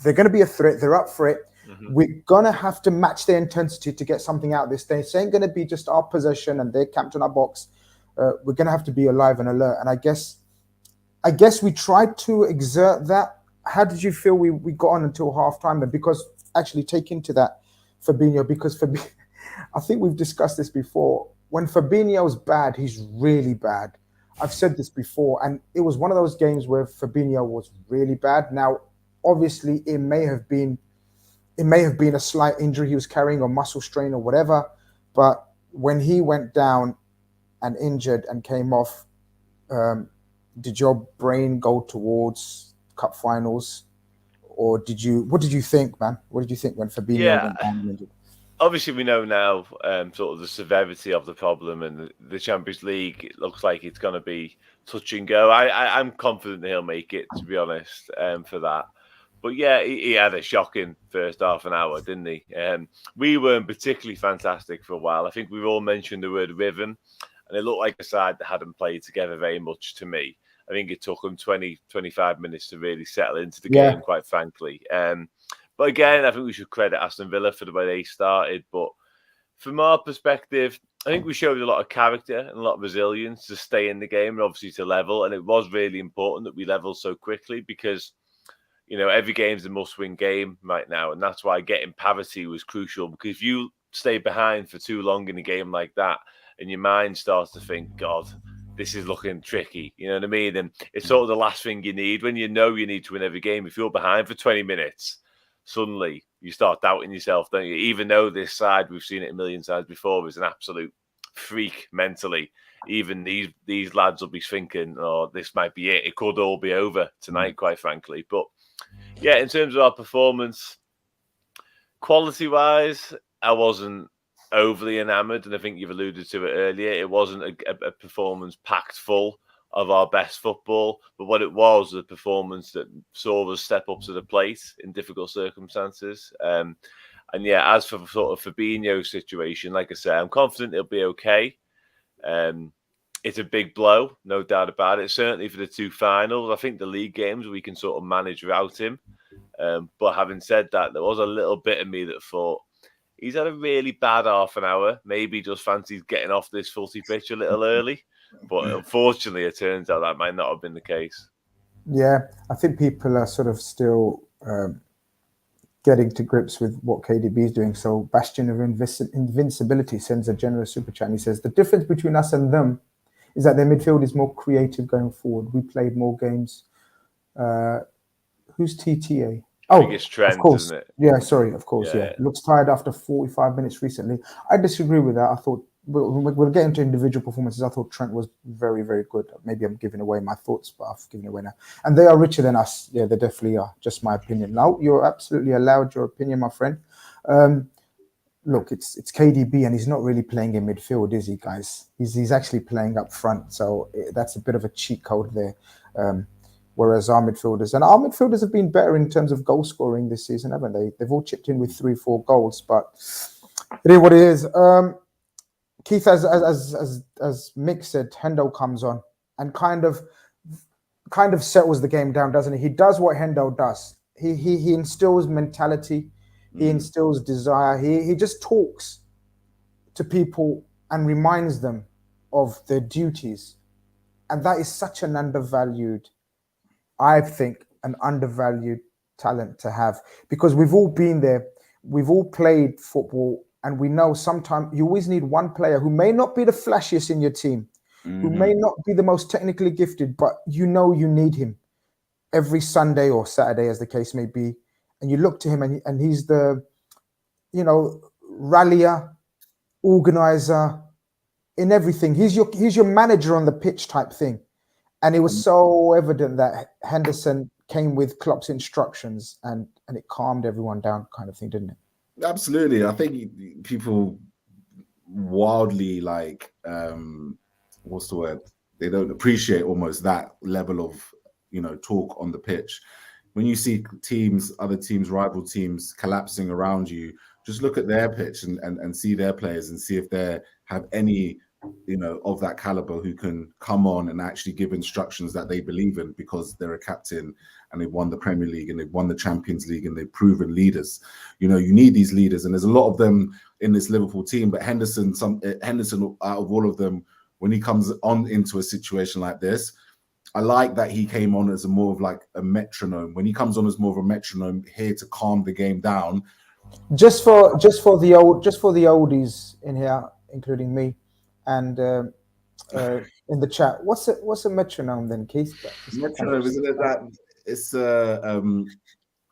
Speaker 1: they're going to be a threat. They're up for it. Mm-hmm. We're going to have to match their intensity to get something out of this. This ain't going to be just our possession and they're camped in our box. We're going to have to be alive and alert. And I guess we tried to exert that. How did you feel we got on until halftime? And because actually take into that Fabinho, because I think we've discussed this before. When Fabinho's bad, he's really bad. I've said this before, and it was one of those games where Fabinho was really bad. Now, obviously, it may have been a slight injury he was carrying, or muscle strain or whatever. But when he went down and injured and came off, did your brain go towards cup finals, or what did you think, man? What did you think when Fabinho went down and injured?
Speaker 2: Obviously, we know now sort of the severity of the problem, and the Champions League, it looks like it's going to be touch and go. I'm confident that he'll make it, to be honest, for that. But yeah, he had a shocking first half an hour, didn't he? We weren't particularly fantastic for a while. I think we've all mentioned the word rhythm, and it looked like a side that hadn't played together very much to me. I think it took them 20, 25 minutes to really settle into the game, quite frankly. But again, I think we should credit Aston Villa for the way they started. But from our perspective, I think we showed a lot of character and a lot of resilience to stay in the game and obviously to level. And it was really important that we level so quickly because, every game's a must-win game right now. And that's why getting parity was crucial, because if you stay behind for too long in a game like that and your mind starts to think, God, this is looking tricky, you know what I mean? And it's sort of the last thing you need when you need to win every game. If you're behind for 20 minutes, suddenly you start doubting yourself, don't you? Even though this side, we've seen it a million times before, is an absolute freak mentally. Even these lads will be thinking, oh, this might be it. It could all be over tonight, quite frankly. But yeah, in terms of our performance, quality-wise, I wasn't overly enamoured, and I think you've alluded to it earlier. It wasn't a performance packed full of our best football, but what it was a performance that saw us step up to the plate in difficult circumstances. And yeah, as for sort of Fabinho's situation, like I said, I'm confident he'll be okay. It's a big blow, no doubt about it. Certainly for the two finals, I think the league games we can sort of manage without him. But having said that, there was a little bit of me that thought he's had a really bad half an hour. Maybe just fancies getting off this footy pitch a little early. But unfortunately, it turns out that might not have been the case.
Speaker 1: Yeah, I think people are sort of still getting to grips with what KDB is doing. So Bastion of Invincibility sends a generous super chat and he says, the difference between us and them is that their midfield is more creative going forward. We played more games. Who's TTA?
Speaker 2: I think it's Trent,
Speaker 1: of course.
Speaker 2: Isn't it?
Speaker 1: Yeah, sorry, of course, yeah. Looks tired after 45 minutes recently. I disagree with that. I thought, we'll get into individual performances. I thought Trent was very, very good. Maybe I'm giving away my thoughts, but I've given away now. And they are richer than us. Yeah, they definitely are. Just my opinion. Now, you're absolutely allowed your opinion, my friend. Look, it's KDB, and he's not really playing in midfield, is he, guys? He's actually playing up front. So that's a bit of a cheat code there. Whereas our midfielders have been better in terms of goal scoring this season, haven't they? They've all chipped in with 3-4 goals, but it is what it is. Keith, as Mick said, Hendo comes on and kind of settles the game down, doesn't he? He does what Hendo does. He instills mentality. He instills desire. He just talks to people and reminds them of their duties. And that is such an undervalued, I think, an undervalued talent to have, because we've all been there. We've all played football, and we know sometimes you always need one player who may not be the flashiest in your team, who may not be the most technically gifted, but you need him every Sunday or Saturday, as the case may be. And you look to him, and he's the, rallier, organizer in everything. He's your manager on the pitch type thing. And it was so evident that Henderson came with Klopp's instructions, and and it calmed everyone down, kind of thing, didn't it?
Speaker 4: Absolutely. I think people wildly what's the word? They don't appreciate almost that level of talk on the pitch. When you see other teams, rival teams collapsing around you, just look at their pitch and see their players and see if they have any of that caliber who can come on and actually give instructions that they believe in, because they're a captain and they've won the Premier League and they've won the Champions League and they've proven leaders. You need these leaders, and there's a lot of them in this Liverpool team. But Henderson out of all of them, when he comes on into a situation like this, I like that he came on as more of like a metronome. When he comes on as more of a metronome, here to calm the game down.
Speaker 1: Just for the oldies in here, including me, and in the chat, what's a metronome then, Keith?
Speaker 4: Metronome, isn't it that? It's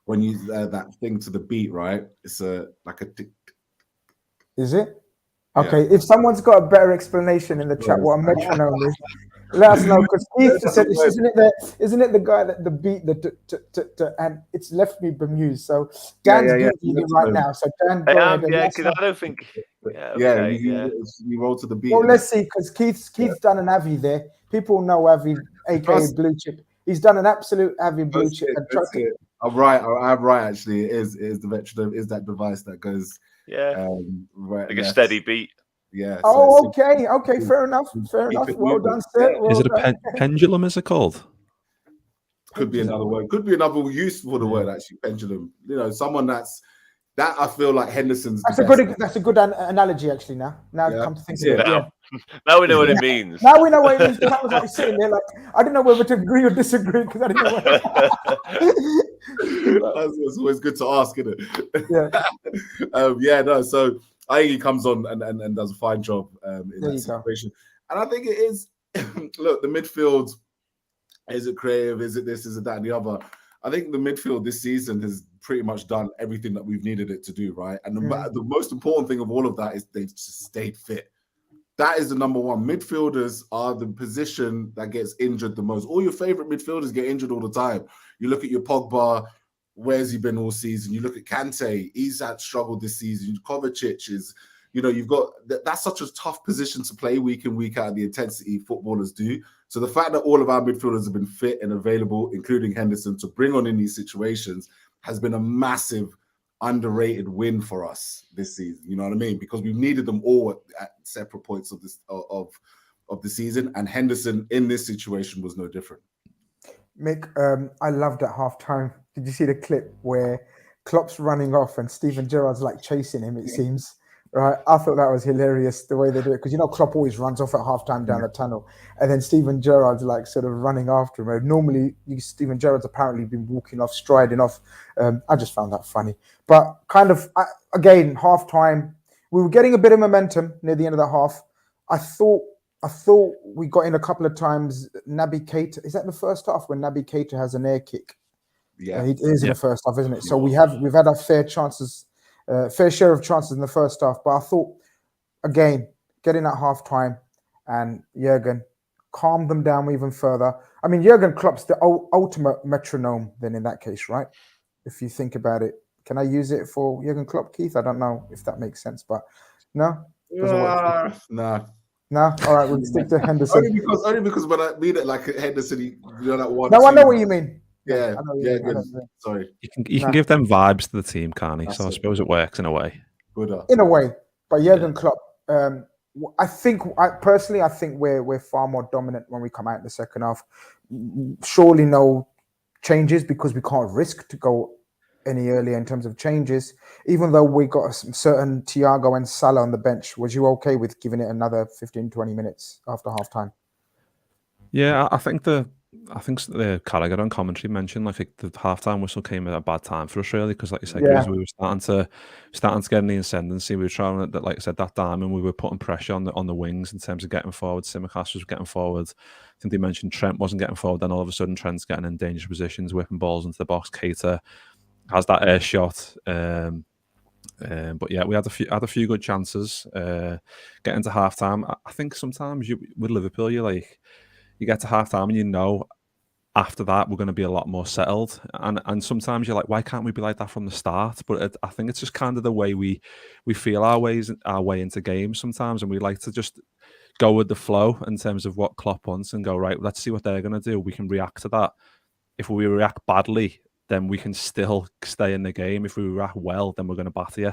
Speaker 4: when you that thing to the beat, right? It's like a tick.
Speaker 1: Is it? Okay, if someone's got a better explanation in the chat what a metronome is, let us know, because Keith said, isn't it the guy that the beat and it's left me bemused. So Dan's beating it right now. So Dan, go ahead.
Speaker 2: Because I don't think.
Speaker 4: You roll to the beat.
Speaker 1: Well, let's see, because Keith's done an Avi there. People know Avi, aka Blue Chip. He's done an absolute Avi Blue Chip.
Speaker 4: I'm right. I'm right. Actually, it is the metronome. Is that device that goes
Speaker 2: right, like a steady beat.
Speaker 4: Yeah.
Speaker 1: Oh, okay. Fair enough. Well done, sir.
Speaker 3: Is it a pendulum? Is it called?
Speaker 4: Could be another word. Could be another use for the word. Actually, pendulum. Someone that I feel like Henderson's.
Speaker 1: That's a good analogy. Actually, now come to think of it.
Speaker 2: Now we know what it means.
Speaker 1: Now we know what it means. I was like sitting there, like I didn't know whether to agree or disagree, because I didn't know.
Speaker 4: It's always good to ask, isn't
Speaker 1: it?
Speaker 4: Yeah. So I think he comes on and does a fine job in that situation. And I think it is. Look, the midfield, is it creative? Is it this? Is it that? And the other. I think the midfield this season has pretty much done everything that we've needed it to do, right? And the most important thing of all of that is they've just stayed fit. That is the number one. Midfielders are the position that gets injured the most. All your favorite midfielders get injured all the time. You look at your Pogba, where's he been all season? You look at Kante, he's had struggled this season. Kovacic is, you've got that's such a tough position to play week in, week out, the intensity footballers do. So the fact that all of our midfielders have been fit and available, including Henderson, to bring on in these situations has been a massive underrated win for us this season. You know what I mean? Because we've needed them all at separate points of this of the season, and Henderson in this situation was no different.
Speaker 1: Mick, I loved at halftime. Did you see the clip where Klopp's running off and Steven Gerrard's like chasing him? It seems. Right, I thought that was hilarious the way they do it, because Klopp always runs off at halftime down the tunnel, and then Steven Gerrard's like sort of running after him. Normally, Steven Gerrard's apparently been walking off, striding off. I just found that funny, but kind of again, halftime, we were getting a bit of momentum near the end of the half. I thought we got in a couple of times. Naby Keita, is that in the first half when Naby Keita has an air kick?
Speaker 4: Yeah,
Speaker 1: it is in the first half, isn't it? So we've had our fair share of chances in the first half, but I thought, again, getting at halftime and Jurgen calmed them down even further. I mean, Jurgen Klopp's the ultimate metronome then in that case, right? If you think about it. Can I use it for Jurgen Klopp, Keith? I don't know if that makes sense, but no?
Speaker 4: No.
Speaker 1: No? All right, we'll stick to Henderson.
Speaker 4: Only because when I mean it like Henderson, that one.
Speaker 1: No, I know what you mean.
Speaker 4: Yeah, sorry.
Speaker 3: You can give them vibes to the team, can't he? So I suppose it works in a way.
Speaker 1: In a way, but Jurgen Klopp. I think we're far more dominant when we come out in the second half. Surely no changes, because we can't risk to go any earlier in terms of changes. Even though we got a certain Thiago and Salah on the bench, was you okay with giving it another 15-20 minutes after halftime?
Speaker 3: Yeah, I think the Carragher on commentary mentioned like the halftime whistle came at a bad time for us, really, because like you said, we were starting to get in the ascendancy. We were trying that, like I said, that diamond. We were putting pressure on the wings in terms of getting forward. Tsimikas was getting forward. I think they mentioned Trent wasn't getting forward. Then all of a sudden, Trent's getting in dangerous positions, whipping balls into the box. Keita has that air shot. But yeah, we had a few good chances. Getting to halftime, I think sometimes with Liverpool, you get to halftime and after that, we're going to be a lot more settled. And sometimes you're like, why can't we be like that from the start? But I think it's just kind of the way we feel our way into games sometimes, and we like to just go with the flow in terms of what Klopp wants and go, right, let's see what they're going to do. We can react to that. If we react badly, then we can still stay in the game. If we react well, then we're going to batter you.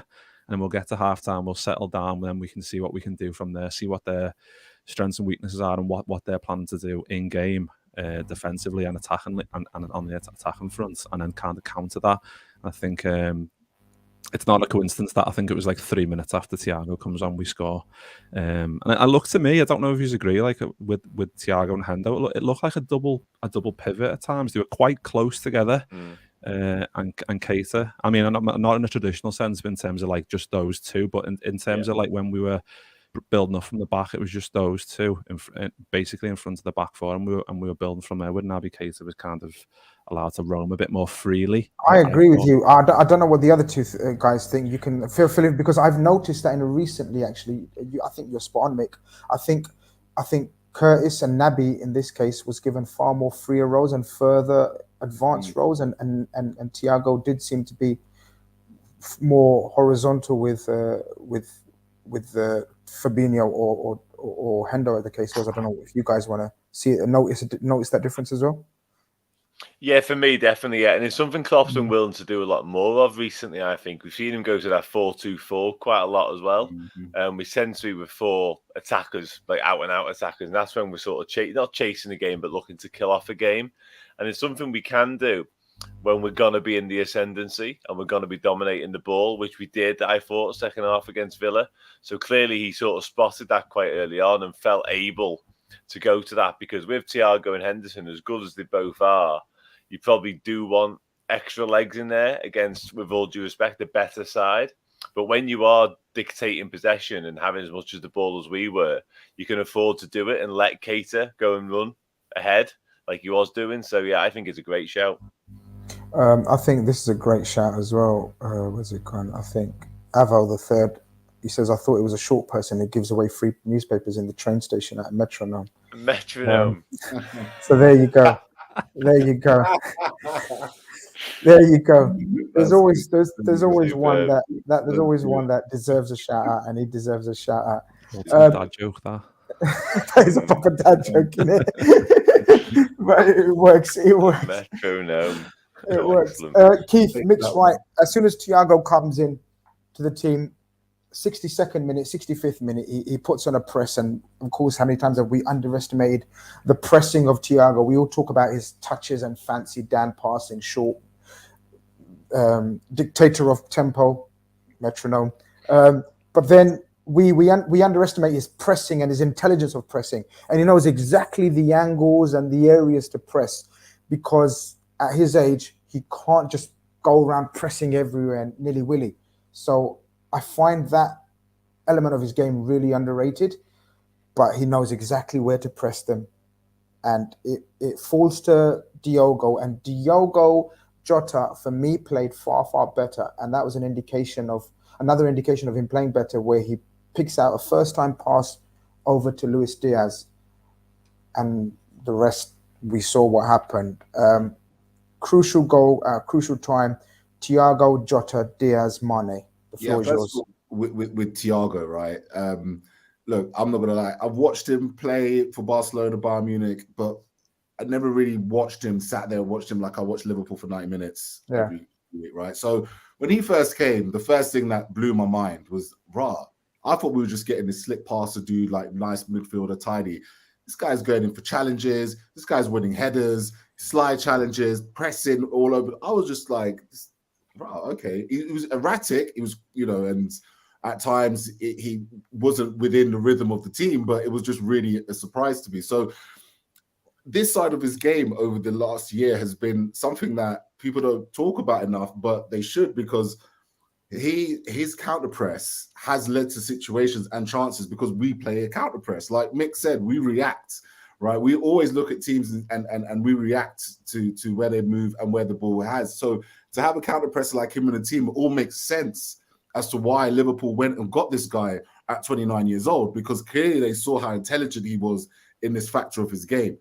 Speaker 3: And we'll get to half-time, we'll settle down, and then we can see what we can do from there, see what their strengths and weaknesses are and what they're planning to do in-game. Defensively and attacking and on the attacking front, and then kind of counter that. I think it's not a coincidence that I think it was like 3 minutes after Thiago comes on, we score. And I look, to me, I don't know if you agree, like with Thiago and Hendo, it looked like a double pivot at times. They were quite close together. And Keita. I mean, not in a traditional sense, but in terms of like just those two, but in terms of like when we were building up from the back, it was just those two, basically in front of the back four, and we were building from there. With Naby Keita was kind of allowed to roam a bit more freely.
Speaker 1: I agree with you. I don't know what the other two guys think. You can feel it, because I've noticed that recently, actually, I think you're spot on, Mick. I think Curtis and Naby in this case was given far more freer roles and further advanced roles, and Thiago did seem to be more horizontal with Fabinho or Hendo, as the case was. I don't know if you guys want to see it and notice that difference as well.
Speaker 2: Yeah, for me, definitely. Yeah, and it's something Klopp's been willing to do a lot more of recently. I think we've seen him go to that 4-2-4 quite a lot as well. We tend to be with four attackers, like out and out attackers, and that's when we're sort of not chasing the game, but looking to kill off a game. And it's something we can do when we're going to be in the ascendancy and we're going to be dominating the ball, which we did, I thought, second half against Villa. So clearly he sort of spotted that quite early on and felt able to go to that, because with Thiago and Henderson, as good as they both are, you probably do want extra legs in there against, with all due respect, the better side. But when you are dictating possession and having as much of the ball as we were, you can afford to do it and let Keita go and run ahead like he was doing. So, yeah, I think it's a great shout.
Speaker 1: I think this is a great shout as well. Where's it gone? I think Aval the third. He says, I thought it was a short person who gives away free newspapers in the train station at Metronome.
Speaker 2: Metronome.
Speaker 1: So there you go. There you go. There you go. There's always one that there's always one that deserves a shout out, and he deserves a shout out.
Speaker 3: Dad joke that.
Speaker 1: That is a proper dad joke, isn't it? But it works. It works.
Speaker 2: Metronome.
Speaker 1: It works. Keith, Mick's right. As soon as Thiago comes in to the team, 62nd minute, 65th minute, he puts on a press. And of course, how many times have we underestimated the pressing of Thiago? We all talk about his touches and fancy Dan passing, short, dictator of tempo, metronome. But then we underestimate his pressing and his intelligence of pressing. And he knows exactly the angles and the areas to press, because at his age, he can't just go around pressing everywhere and nilly-willy. So I find that element of his game really underrated, but he knows exactly where to press them. And it falls to Diogo. And Diogo Jota, for me, played far, far better. And that was another indication of him playing better, where he picks out a first-time pass over to Luis Diaz. And the rest, we saw what happened. Crucial goal, crucial time. Thiago, Jota, Diaz, Mane. The floor is yours.
Speaker 4: With Thiago, right? Look, I'm not gonna lie. I've watched him play for Barcelona, Bayern Munich, but I never really watched him, sat there and watched him like I watched Liverpool for 90 minutes every week, right? So when he first came, the first thing that blew my mind was, I thought we were just getting this slick pass to do like nice midfielder tidy. This guy's going in for challenges. This guy's winning headers, slide challenges, pressing all over. I was just like, okay. It was erratic. It was, and at times he wasn't within the rhythm of the team, but it was just really a surprise to me. So this side of his game over the last year has been something that people don't talk about enough, but they should, because his counter press has led to situations and chances because we play a counter press. Like Mick said, we react, right? We always look at teams and we react to where they move and where the ball has. So to have a counter presser like him in the team, it all makes sense as to why Liverpool went and got this guy at 29 years old, because clearly they saw how intelligent he was in this factor of his game.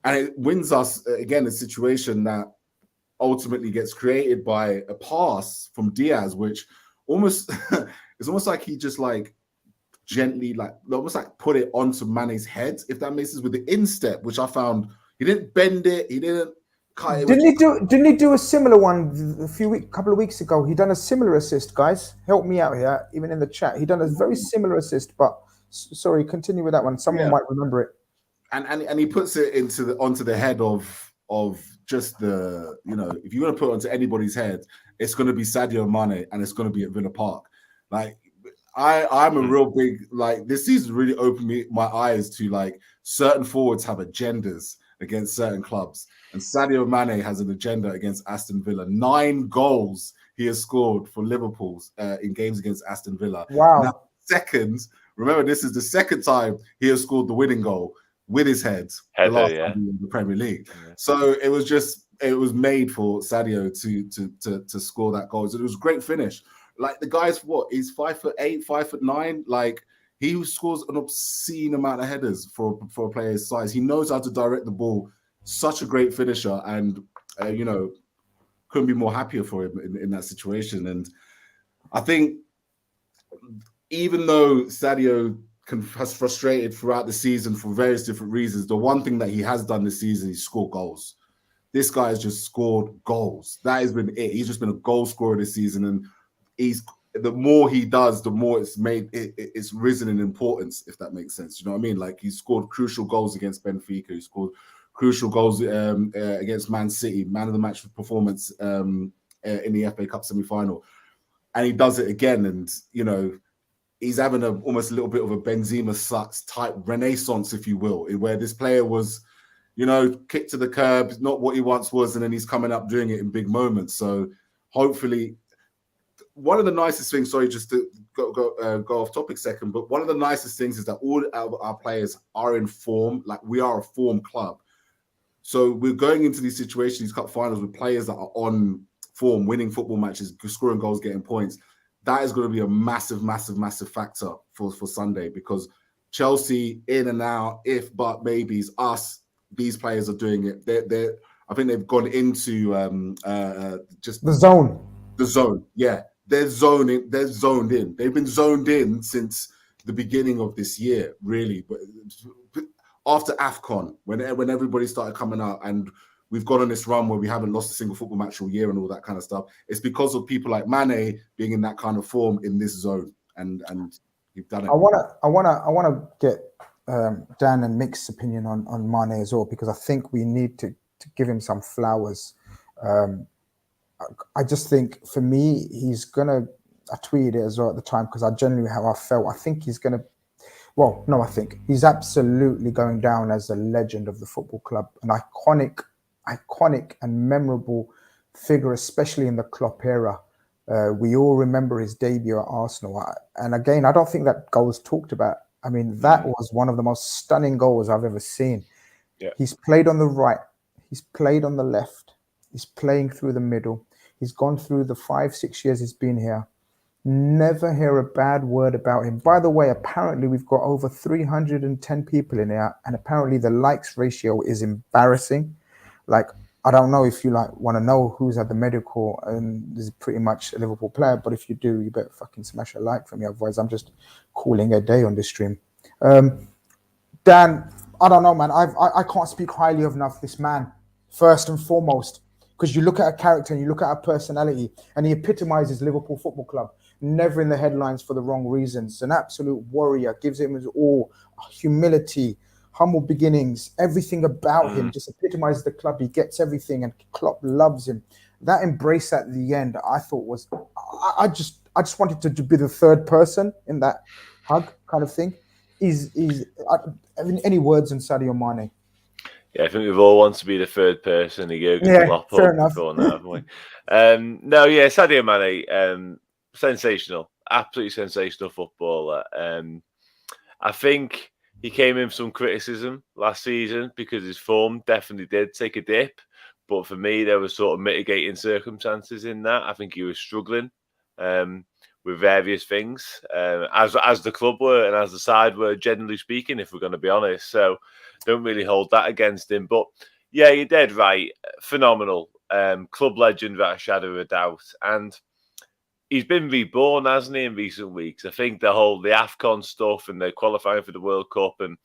Speaker 4: And it wins us again a situation that ultimately gets created by a pass from Diaz, which almost it's almost like he just like gently almost like put it onto Mane's head, if that makes sense, with the instep, which I found he didn't bend it, he didn't cut it.
Speaker 1: Didn't he do a similar one couple of weeks ago? He done a similar assist, guys. Help me out here, even in the chat. He done a very similar assist, but sorry, continue with that one. Someone might remember it.
Speaker 4: And he puts it onto the head of just the, you know, if you're going to put it onto anybody's head, it's going to be Sadio Mane, and it's going to be at Villa Park. Like, I'm a real big, like, this season really opened my eyes to, like, certain forwards have agendas against certain clubs, and Sadio Mane has an agenda against Aston Villa. 9 goals he has scored for Liverpool in games against Aston Villa.
Speaker 1: Wow.
Speaker 4: Now, remember, this is the second time he has scored the winning goal with his head the last time in the Premier League. Yeah. So it was made for Sadio to score that goal. So it was a great finish. Like, the guy's he's 5'8", 5'9". Like, he scores an obscene amount of headers for a player's size. He knows how to direct the ball. Such a great finisher, and you know, couldn't be more happier for him in that situation. And I think even though Sadio has frustrated throughout the season for various different reasons, the one thing that he has done this season is score goals. This guy has just scored goals. That has been it. He's just been a goal scorer this season, and the more he does, the more it's risen in importance, if that makes sense. You know what I mean? Like, he scored crucial goals against Benfica. He scored crucial goals against Man City, man of the match performance in the FA Cup semi-final. And he does it again. And, you know, he's having almost a little bit of a Benzema type renaissance, if you will, where this player was, you know, kicked to the curb, not what he once was, and then he's coming up doing it in big moments. So hopefully, one of the nicest things, sorry, just to go off topic second, but one of the nicest things is that all our players are in form. Like, we are a form club. So we're going into these situations, these cup finals, with players that are on form, winning football matches, scoring goals, getting points. That is going to be a massive, massive, massive factor for Sunday, because Chelsea, in and out, if, but, maybes, us, these players are doing it. I think they've gone into just
Speaker 1: the zone.
Speaker 4: The zone, yeah. They're zoning. They're zoned in. They've been zoned in since the beginning of this year, really. But after AFCON, when everybody started coming out, and we've gone on this run where we haven't lost a single football match all year and all that kind of stuff, it's because of people like Mane being in that kind of form in this zone, and you've done it.
Speaker 1: I wanna get Dan and Mick's opinion on Mane as well, because I think we need to give him some flowers. I just think, for me, he's gonna. I tweeted it as well at the time, because I genuinely how I felt. I think he's gonna. Well, no, I think he's absolutely going down as a legend of the football club, an iconic and memorable figure, especially in the Klopp era. We all remember his debut at Arsenal, and again, I don't think that goal was talked about. I mean, that was one of the most stunning goals I've ever seen. Yeah. He's played on the right. He's played on the left. He's playing through the middle. He's gone through the 5-6 years he's been here. Never hear a bad word about him. By the way, apparently we've got over 310 people in here, and apparently the likes ratio is embarrassing. Like, I don't know if you want to know who's at the medical, and this is pretty much a Liverpool player, but if you do, you better fucking smash a like for me. Otherwise, I'm just calling a day on this stream. Dan, I don't know, man. I can't speak highly enough of this man, first and foremost, because you look at a character and you look at a personality, and he epitomizes Liverpool Football Club. Never in the headlines for the wrong reasons. An absolute warrior, gives him his all, humility, humble beginnings, everything about him just epitomizes the club. He gets everything, and Klopp loves him. That embrace at the end, I thought was, I just wanted to be the third person in that hug kind of thing. Any words on Sadio Mane?
Speaker 2: Yeah, I think we've all wanted to be the third person. Klopp
Speaker 1: fair enough.
Speaker 2: Now, haven't we? No, yeah, Sadio Mane, sensational, absolutely sensational footballer. I think he came in for some criticism last season because his form definitely did take a dip. But for me, there was sort of mitigating circumstances in that. I think he was struggling. with various things, as the club were and as the side were, generally speaking, if we're going to be honest. So don't really hold that against him. But yeah, you're dead right. Phenomenal. Club legend without a shadow of a doubt. And he's been reborn, hasn't he, in recent weeks? I think the AFCON stuff and the qualifying for the World Cup and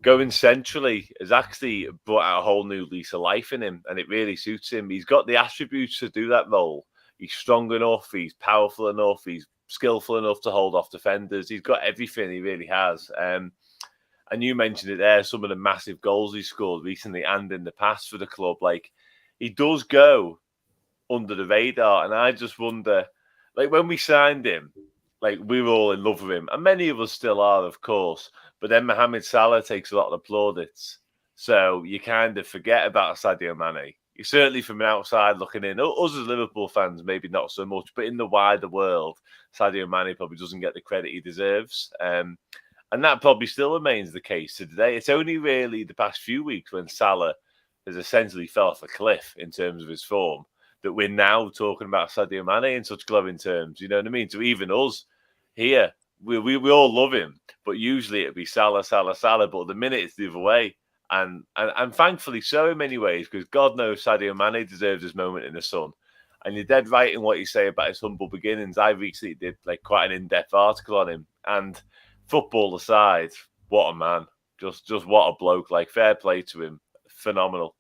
Speaker 2: going centrally has actually brought out a whole new lease of life in him, and it really suits him. He's got the attributes to do that role. He's strong enough, he's powerful enough, he's skillful enough to hold off defenders. He's got everything, he really has. And you mentioned it there, some of the massive goals he scored recently and in the past for the club. Like, he does go under the radar, and I just wonder, like, when we signed him, like, we were all in love with him, and many of us still are, of course. But then Mohamed Salah takes a lot of the plaudits, so you kind of forget about Sadio Mane. You certainly, from an outside looking in, us as Liverpool fans, maybe not so much, but in the wider world, Sadio Mane probably doesn't get the credit he deserves. And that probably still remains the case today. It's only really the past few weeks when Salah has essentially fell off a cliff in terms of his form that we're now talking about Sadio Mane in such glowing terms. You know what I mean? So even us here, we all love him, but usually it'd be Salah. But at the minute it's the other way, and thankfully so in many ways, because God knows Sadio Mane deserves his moment in the sun. And you're dead right in what you say about his humble beginnings. I recently did like quite an in-depth article on him, and football aside, what a man! Just what a bloke! Like, fair play to him, phenomenal.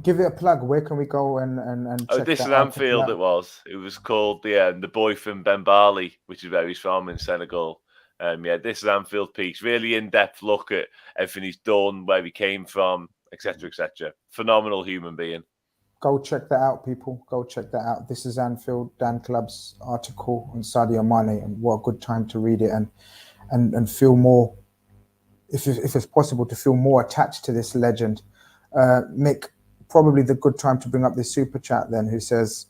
Speaker 1: Give it a plug. Where can we go and check
Speaker 2: this
Speaker 1: that
Speaker 2: in
Speaker 1: out?
Speaker 2: Anfield it was. It was called the boy from Benbali, which is where he's from in Senegal. This is Anfield piece. Really in-depth look at everything he's done, where he came from, etc., etc. Phenomenal human being.
Speaker 1: Go check that out, people. Go check that out. This is Anfield, Dan Club's article on Sadio Mane, and what a good time to read it and feel more, if it's possible, to feel more attached to this legend. Mick, probably the good time to bring up this super chat then, who says,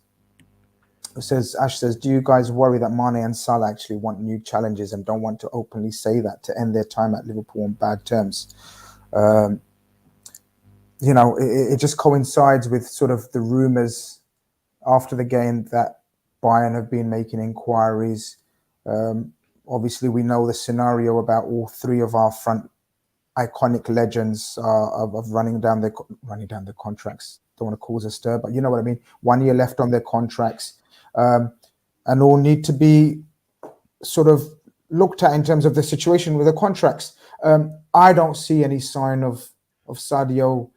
Speaker 1: Ash says, do you guys worry that Mane and Salah actually want new challenges and don't want to openly say that to end their time at Liverpool on bad terms? It just coincides with sort of the rumours after the game that Bayern have been making inquiries. Obviously, we know the scenario about all three of our front iconic legends of running down their contracts. Don't want to cause a stir, but you know what I mean. 1 year left on their contracts, and all need to be sort of looked at in terms of the situation with the contracts. I don't see any sign of Sadio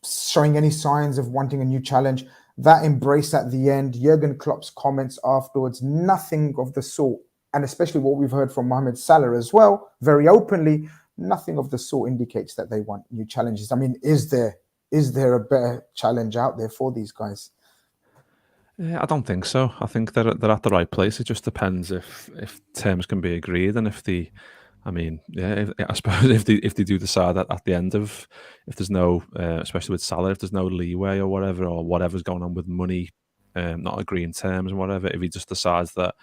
Speaker 1: showing any signs of wanting a new challenge. That embrace at the end, Jurgen Klopp's comments afterwards, nothing of the sort, and especially what we've heard from Mohamed Salah as well, very openly. Nothing of the sort indicates that they want new challenges. I mean, is there a better challenge out there for these guys?
Speaker 3: Yeah, I don't think so. I think they're at the right place. It just depends if terms can be agreed, and I suppose if they do decide that at the end of, if there's no, especially with Salah, if there's no leeway or whatever's going on with money, not agreeing terms and whatever, if he just decides that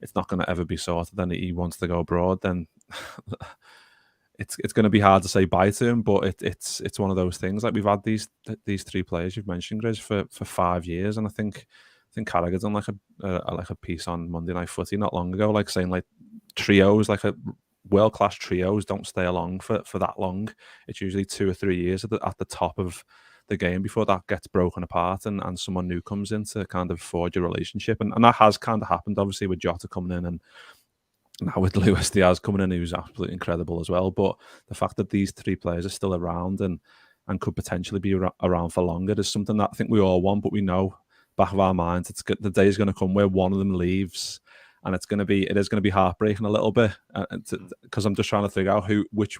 Speaker 3: it's not going to ever be sorted, then he wants to go abroad, then it's going to be hard to say bye to him. But it's one of those things. Like, we've had these three players you've mentioned, Grizz, for 5 years, and I think Carragher done like a piece on Monday Night Footy not long ago, like saying like trios, like a world-class trios don't stay along for that long. It's usually 2 or 3 years at the top of the game before that gets broken apart and someone new comes in to kind of forge a relationship. And that has kind of happened, obviously, with Jota coming in, and now with Luis Diaz coming in, who's absolutely incredible as well. But the fact that these three players are still around and could potentially be around for longer is something that I think we all want, but we know back of our minds the day is going to come where one of them leaves, and it is going to be heartbreaking a little bit, because I'm just trying to figure out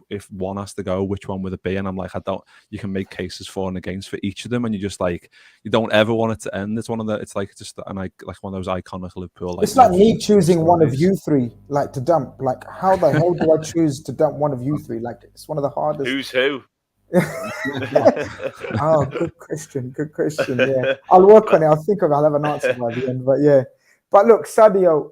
Speaker 3: if one has to go, which one would it be? And I'm like, you can make cases for and against for each of them, and you just like, you don't ever want it to end. It's one of one of those iconic Liverpool.
Speaker 1: It's like me choosing one of you three, like, to dump. Like, how the hell do I choose to dump one of you three? Like, it's one of the hardest.
Speaker 2: Who's who?
Speaker 1: Oh, good question. Yeah, I'll work on it. I'll have an answer by the end. But yeah, but look, Sadio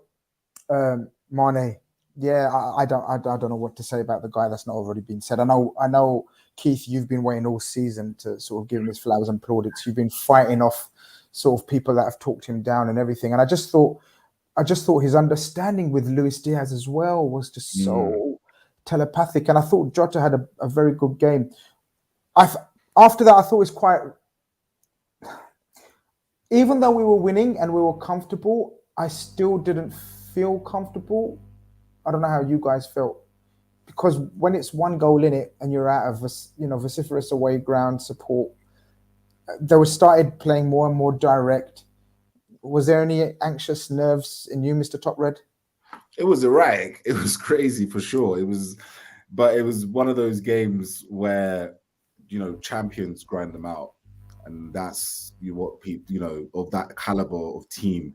Speaker 1: Mane. Yeah, I don't know what to say about the guy that's not already been said. I know, Keith, you've been waiting all season to sort of give him his flowers and plaudits. You've been fighting off sort of people that have talked him down and everything. And I just thought, I just thought his understanding with Luis Diaz as well was just so telepathic, and I thought Jota had a very good game. After that, I thought it was quite. Even though we were winning and we were comfortable, I still didn't feel comfortable. I don't know how you guys felt, because when it's one goal in it and you're out of vociferous away ground support, they were started playing more and more direct. Was there any anxious nerves in you, Mr. Top Red?
Speaker 4: It was erratic. It was crazy for sure. It was one of those games where, champions grind them out. And that's what people, of that caliber of team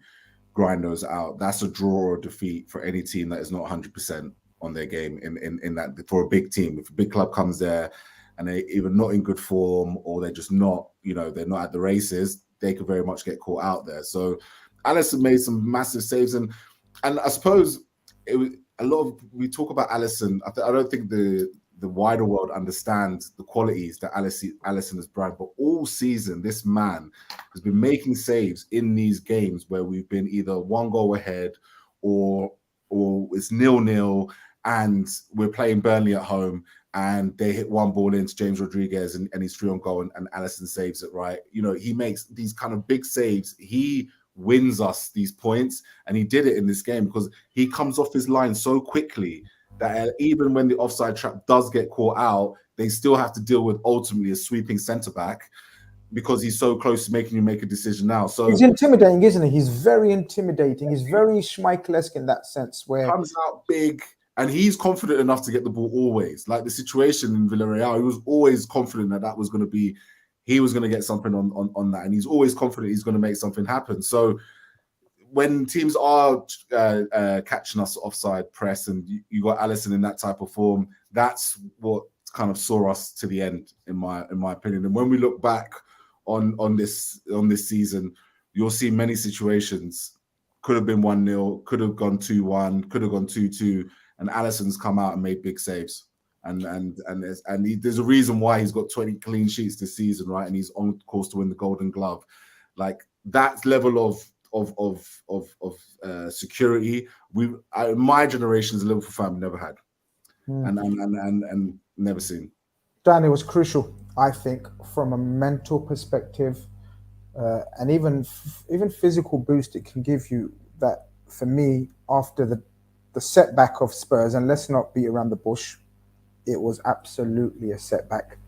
Speaker 4: grind those out. That's a draw or defeat for any team that is not 100% on their game in that, for a big team. If a big club comes there and they either not in good form or they're just not, they're not at the races, they could very much get caught out there. So Alisson made some massive saves, and I suppose it was we talk about Alisson. I don't think the wider world understands the qualities that Alisson has brought, but all season this man has been making saves in these games where we've been either one goal ahead or it's 0-0 and we're playing Burnley at home and they hit one ball into James Rodriguez and he's free on goal and Alisson saves it, right? He makes these kind of big saves. He wins us these points, and he did it in this game because he comes off his line so quickly that even when the offside trap does get caught out, they still have to deal with ultimately a sweeping centre-back because he's so close to making you make a decision now. So
Speaker 1: he's intimidating, isn't he? He's very intimidating. He's very Schmeichel-esque in that sense, where
Speaker 4: he comes out big and he's confident enough to get the ball always. Like the situation in Villarreal, he was always confident that was going to be, he was going to get something on that, and he's always confident he's going to make something happen. So when teams are catching us offside press and you got Alisson in that type of form, that's what kind of saw us to the end, in my opinion. And when we look back on this season, you'll see many situations could have been 1-0, could have gone 2-1, could have gone 2-2, and Alisson's come out and made big saves. And there's a reason why he's got 20 clean sheets this season, right? And he's on course to win the Golden Glove. Like that level of security, my generation as a Liverpool fan never had, and never seen.
Speaker 1: Dan, it was crucial, I think, from a mental perspective, and even physical boost it can give you. That for me, after the setback of Spurs, and let's not beat around the bush, it was absolutely a setback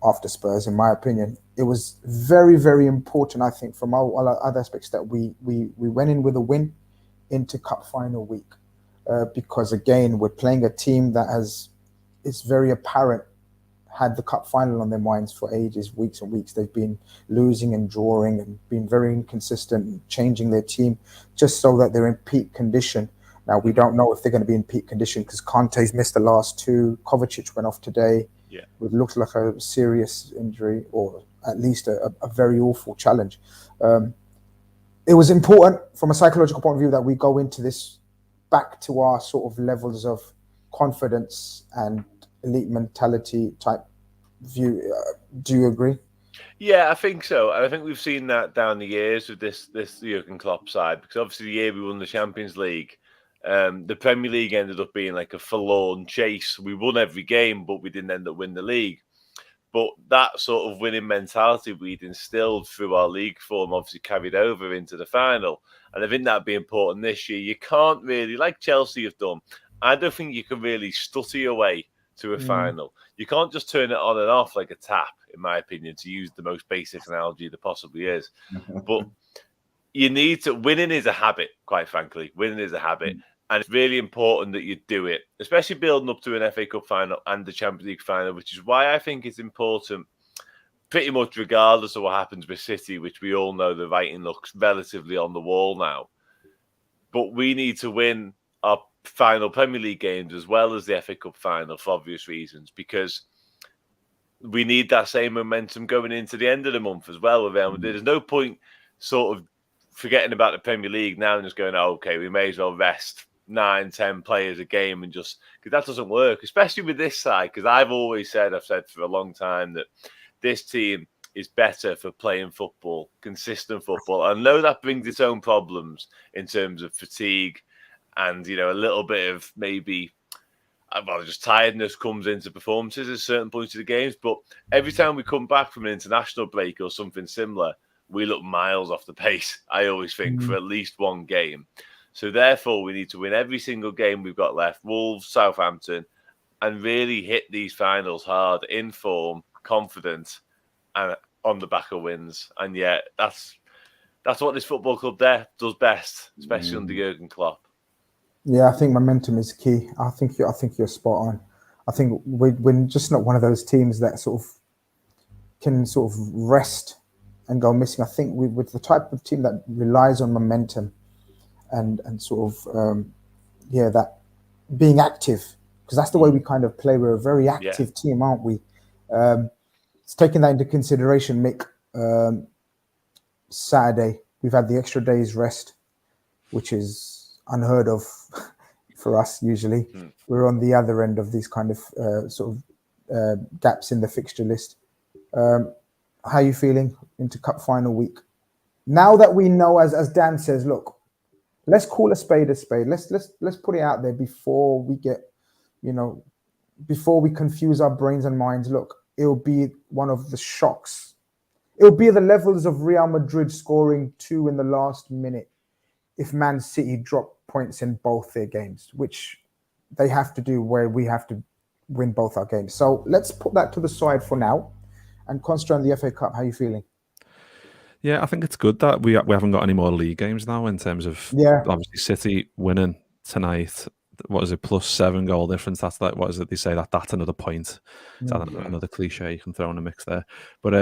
Speaker 1: after Spurs, in my opinion. It was very, very important, I think, from all other aspects, that we went in with a win into cup final week, because again, we're playing a team that it's very apparent, had the cup final on their minds for ages, weeks and weeks. They've been losing and drawing and been very inconsistent, and changing their team just so that they're in peak condition. Now, we don't know if they're going to be in peak condition because Kante's missed the last two. Kovacic went off today with looks like a serious injury, or at least a very awful challenge. It was important from a psychological point of view that we go into this back to our sort of levels of confidence and elite mentality type view. Do you agree?
Speaker 2: Yeah, I think so. And I think we've seen that down the years with this Jurgen Klopp side, because obviously the year we won the Champions League, the Premier League ended up being like a forlorn chase. We won every game, but we didn't end up winning the league. But that sort of winning mentality we'd instilled through our league form obviously carried over into the final. And I think that'd be important this year. You can't really, like Chelsea have done, I don't think you can really stutter your way to a final. You can't just turn it on and off like a tap, in my opinion, to use the most basic analogy there possibly is. But you need to, winning is a habit, quite frankly. Winning is a habit. And it's really important that you do it, especially building up to an FA Cup final and the Champions League final, which is why I think it's important, pretty much regardless of what happens with City, which we all know the writing looks relatively on the wall now. But we need to win our final Premier League games as well as the FA Cup final for obvious reasons, because we need that same momentum going into the end of the month as well with Real Madrid. There's no point sort of forgetting about the Premier League now and just going, oh, okay, we may as well rest 9-10 players a game, and just, because that doesn't work, especially with this side. Because I've said for a long time that this team is better for playing football, consistent football. I know that brings its own problems in terms of fatigue and, you know, a little bit of maybe just tiredness comes into performances at certain points of the games. But every time we come back from an international break or something similar, we look miles off the pace, I always think, for at least one game. So therefore, we need to win every single game we've got left, Wolves, Southampton, and really hit these finals hard, in form, confident, and on the back of wins. And yeah, that's what this football club there does best, especially under Jurgen Klopp.
Speaker 1: Yeah, I think momentum is key. I think you're spot on. I think we're just not one of those teams that sort of can sort of rest and go missing. I think with the type of team that relies on momentum and sort of that being active, because that's the way we kind of play. We're a very active team, aren't we? It's taking that into consideration, Mick. Saturday we've had the extra day's rest, which is unheard of for us. Usually we're on the other end of these kind of gaps in the fixture list. How are you feeling into cup final week? Now that we know, as Dan says, look, let's call a spade a spade. Let's put it out there before we get, before we confuse our brains and minds. Look, it'll be one of the shocks. It'll be the levels of Real Madrid scoring 2 in the last minute if Man City drop points in both their games, which they have to do, where we have to win both our games. So let's put that to the side for now and concentrate on the FA Cup. How are you feeling?
Speaker 3: Yeah, I think it's good that we haven't got any more league games now, in terms of obviously City winning tonight. What is it, +7 goal difference? That's like, what is it they say, that's another point. Another cliche you can throw in a mix there. But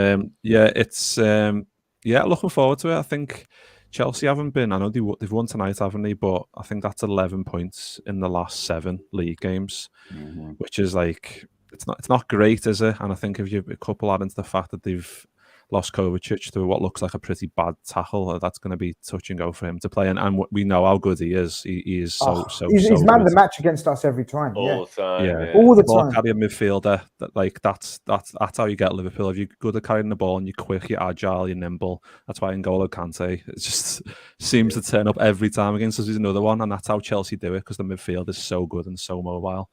Speaker 3: it's looking forward to it. I think Chelsea haven't been, I know they've won tonight, haven't they? But I think that's 11 points in the last 7 league games, which is like, it's not great, is it? And I think if you couple that into the fact that they've lost Kovacic to what looks like a pretty bad tackle, that's going to be touch and go for him to play. And we know how good he is. He is he's
Speaker 1: man of the match against us every time.
Speaker 2: All the time.
Speaker 1: All the time.
Speaker 3: Carry a midfielder. That's how you get Liverpool. If you're good at carrying the ball and you're quick, you're agile, you're nimble. That's why N'Golo Kante, it just seems to turn up every time against us. He's another one, and that's how Chelsea do it, because the midfield is so good and so mobile.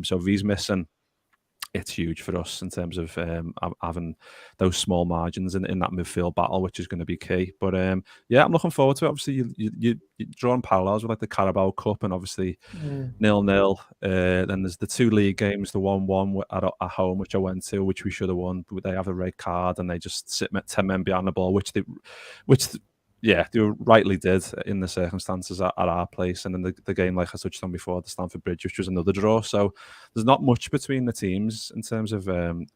Speaker 3: So if he's missing, it's huge for us in terms of having those small margins in that midfield battle, which is going to be key. But I'm looking forward to it. Obviously, you're drawing parallels with like the Carabao Cup, and obviously 0-0. Then there's the 2 league games, the 1-1 at home, which I went to, which we should have won. But they have a red card and they just sit 10 men behind the ball, which they rightly did in the circumstances at our place. And then the game, like I touched on before, the Stamford Bridge, which was another draw. So there's not much between the teams in terms of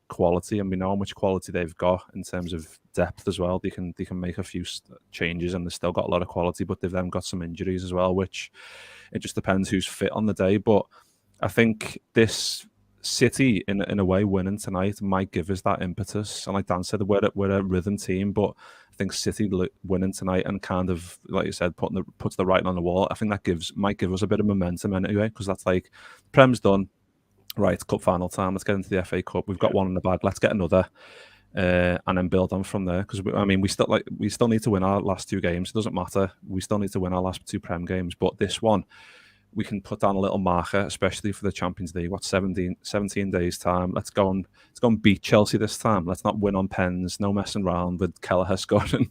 Speaker 3: quality, and we know how much quality they've got in terms of depth as well. They can make a few changes, and they've still got a lot of quality, but they've then got some injuries as well, which it just depends who's fit on the day. But I think this City, in a way, winning tonight might give us that impetus. And like Dan said, we're a rhythm team, but I think City winning tonight and kind of, like you said, puts the writing on the wall. I think that might give us a bit of momentum anyway, because that's like, Prem's done, right? Cup final time. Let's get into the FA Cup. We've got one in the bag. Let's get another, and then build on from there. Because we still need to win our last 2 games. It doesn't matter. We still need to win our last 2 Prem games. But this one, we can put down a little marker, especially for the Champions League. 17 days time. Let's go and beat Chelsea this time. Let's not win on pens. No messing around with Kelleher scoring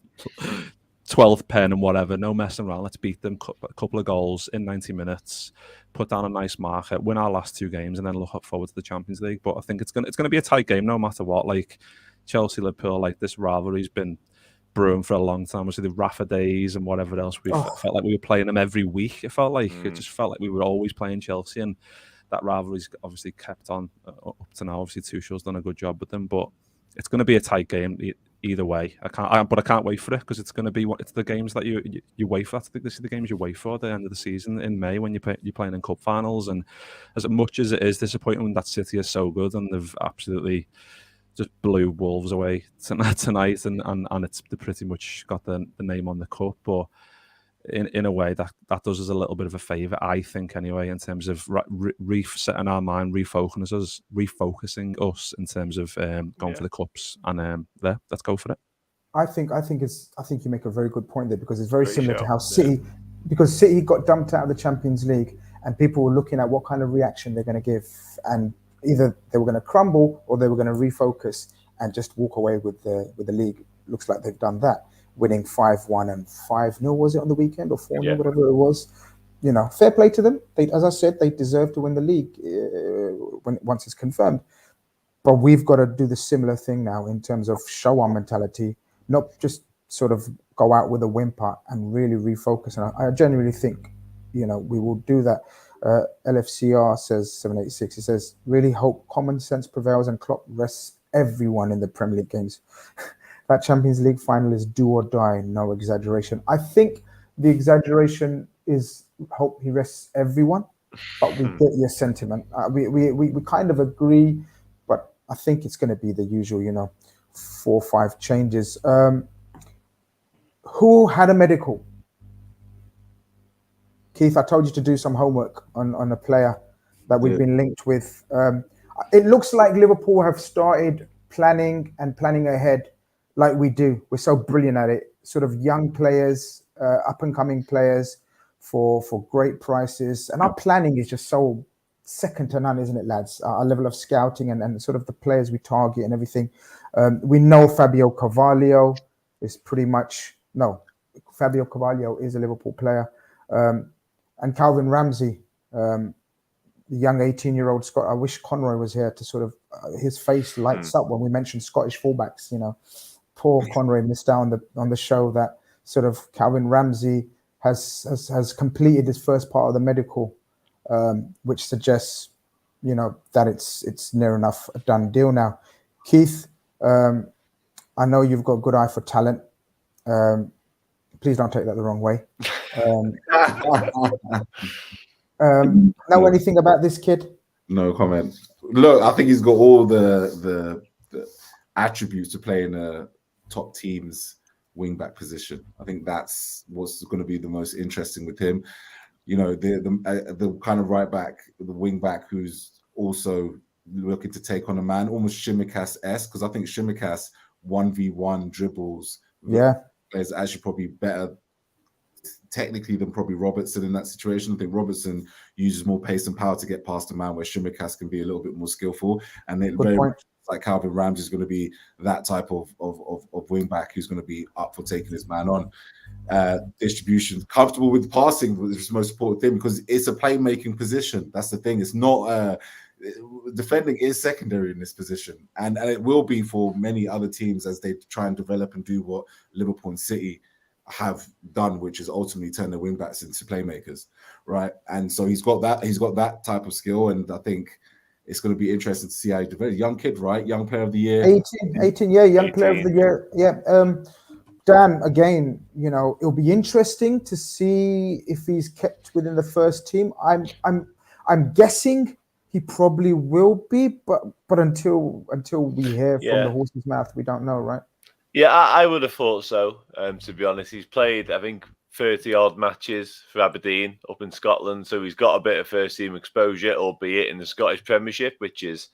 Speaker 3: 12th pen and whatever. No messing around. Let's beat them. A couple of goals in 90 minutes. Put down a nice marker. Win our last 2 games, and then look forward to the Champions League. But I think it's gonna be a tight game no matter what. Like Chelsea, Liverpool, like this rivalry's been brewing for a long time. Obviously, the Rafa days and whatever else. We felt like we were playing them every week. It just felt like we were always playing Chelsea, and that rivalry's obviously kept on up to now. Obviously, Tuchel's done a good job with them, but it's going to be a tight game either way. I can't wait for it, because it's going to be it's the games that you wait for. I think this is the games you wait for at the end of the season in May, when you're playing in cup finals. And as much as it is disappointing that City is so good and they've absolutely just blew Wolves away tonight, and they pretty much got the name on the cup. But in a way that does us a little bit of a favour, I think, anyway, in terms of resetting our mind, refocusing us in terms of going for the cups, and let's go for it.
Speaker 1: I think you make a very good point there, because it's very
Speaker 2: Great
Speaker 1: similar to
Speaker 2: shout,
Speaker 1: how City, because City got dumped out of the Champions League, and people were looking at what kind of reaction they're going to give, and either they were going to crumble or they were going to refocus and just walk away with the league. Looks like they've done that, winning 5-1 and 5-0 was it on the weekend, or 4-0, whatever it was. You know, fair play to them. They, as I said, they deserve to win the league once it's confirmed. But we've got to do the similar thing now in terms of show our mentality, not just sort of go out with a whimper and really refocus. And I genuinely think, you know, we will do that. LFCR says 786. He says, really hope common sense prevails and Klopp rests everyone in the Premier League games. That Champions League final is do or die, no exaggeration. I think the exaggeration is hope he rests everyone, but we get your sentiment. We kind of agree, but I think it's going to be the usual, you know, 4 or 5 changes. Who had a medical? Keith, I told you to do some homework on a player that we've been linked with. It looks like Liverpool have started planning ahead like we do. We're so brilliant at it. Sort of young players, up-and-coming players for great prices. And our planning is just so second to none, isn't it, lads? Our level of scouting and sort of the players we target and everything. We know Fabio Carvalho is Fabio Carvalho is a Liverpool player. And Calvin Ramsey, the young 18-year-old Scot. I wish Conroy was here to sort of, his face lights up when we mention Scottish fullbacks, you know. Poor Conroy missed out on the show that sort of Calvin Ramsey has completed his first part of the medical, which suggests, you know, that it's near enough a done deal now. Keith, I know you've got a good eye for talent. Please don't take that the wrong way. Know anything about this kid?
Speaker 4: No comment. Look, I think he's got all the attributes to play in a top team's wing-back position. I think that's what's going to be the most interesting with him. You know, the kind of right back, the wing back who's also looking to take on a man, almost Tsimikas-esque, because I think Tsimikas 1v1 dribbles. Is actually probably better technically than probably Robertson in that situation. I think Robertson uses more pace and power to get past a man, where Tsimikas can be a little bit more skillful. And then very much like Calvin Ramsey is going to be that type of wing back who's going to be up for taking his man on. Distribution, comfortable with passing, which is the most important thing, because it's a playmaking position. That's the thing. It's not defending is secondary in this position, and it will be for many other teams as they try and develop and do what Liverpool and City have done, which is ultimately turn their wing backs into playmakers, right? And so he's got that type of skill, and I think it's going to be interesting to see how he develops. Young kid, right? Young player of the year.
Speaker 1: 18, yeah, young 18. Player of the year. Yeah. Dan, again, you know, it'll be interesting to see if he's kept within the first team. I'm guessing he probably will be, but until we hear from the horse's mouth, we don't know, right?
Speaker 2: Yeah, I would have thought so. To be honest, he's played, I think, 30-odd matches for Aberdeen up in Scotland, so he's got a bit of first-team exposure, albeit in the Scottish Premiership, which is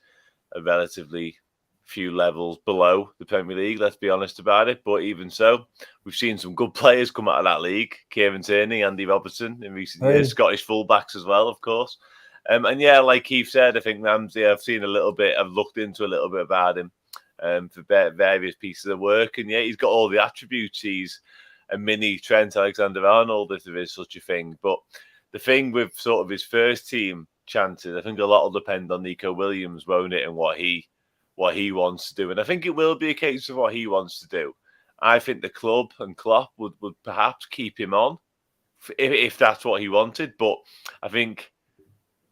Speaker 2: a relatively few levels below the Premier League, let's be honest about it. But even so, we've seen some good players come out of that league. Kieran Tierney, Andy Robertson in recent years, Scottish fullbacks as well, of course. And yeah, like Keith said, I think Ramsey, I've looked into a little bit about him for various pieces of work. And yeah, he's got all the attributes. He's a mini Trent Alexander-Arnold, if there is such a thing. But the thing with sort of his first team chances, I think a lot will depend on Nico Williams, won't it, and what he wants to do. And I think it will be a case of what he wants to do. I think the club and Klopp would perhaps keep him on if that's what he wanted. But I think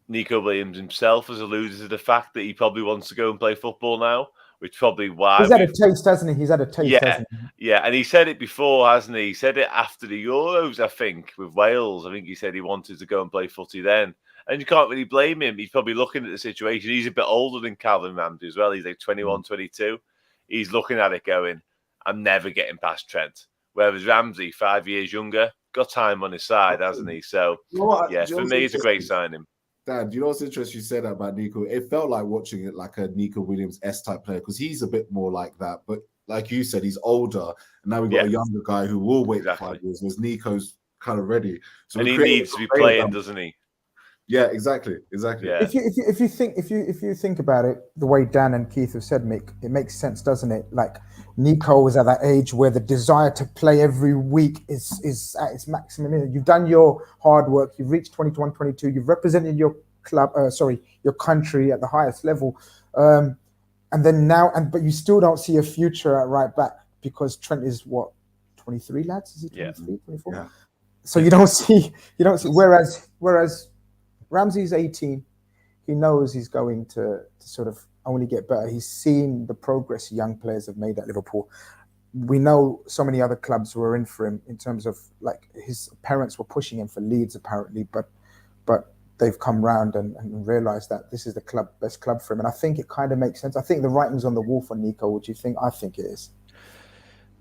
Speaker 2: Nico Williams himself has alluded to the fact that he probably wants to go and play football now, which probably why
Speaker 1: he's had a taste, hasn't he? He's had a taste, hasn't he?
Speaker 2: Yeah, and he said it before, hasn't he? He said it after the Euros, I think, with Wales. I think he said he wanted to go and play footy then. And you can't really blame him. He's probably looking at the situation. He's a bit older than Calvin Ramsey as well. He's like 21, 22. He's looking at it going, I'm never getting past Trent. Whereas Ramsey, 5 years younger, got time on his side, hasn't he? So
Speaker 4: You know what?
Speaker 2: yeah,
Speaker 4: Do you know
Speaker 2: for
Speaker 4: what's
Speaker 2: me, it's a great
Speaker 4: interesting?
Speaker 2: signing.
Speaker 4: Dan, you know what's interesting? You said that about Nico. It felt like watching it like a Nico Williams S-type player because he's a bit more like that. But like you said, he's older, and now we've got a younger guy who will wait for 5 years. Whereas Nico's kind of ready, so
Speaker 2: and he needs to be playing, doesn't he?
Speaker 4: Yeah, exactly.
Speaker 2: Yeah.
Speaker 1: If you think about it, the way Dan and Keith have said, Mick, it makes sense, doesn't it? Like Nico was at that age where the desire to play every week is at its maximum. You've done your hard work. You've reached 21, 22. You've represented your club, your country at the highest level, and then now, but you still don't see a future at right back because Trent is what, 23, lads? Is he 23, 24?
Speaker 4: Yeah.
Speaker 1: So you don't see. Whereas Ramsey's 18. He knows he's going to sort of only get better. He's seen the progress young players have made at Liverpool. We know so many other clubs were in for him in terms of like his parents were pushing him for Leeds apparently, but they've come round and realised that this is the best club for him. And I think it kind of makes sense. I think the writing's on the wall for Nico. What do you think? I think it is.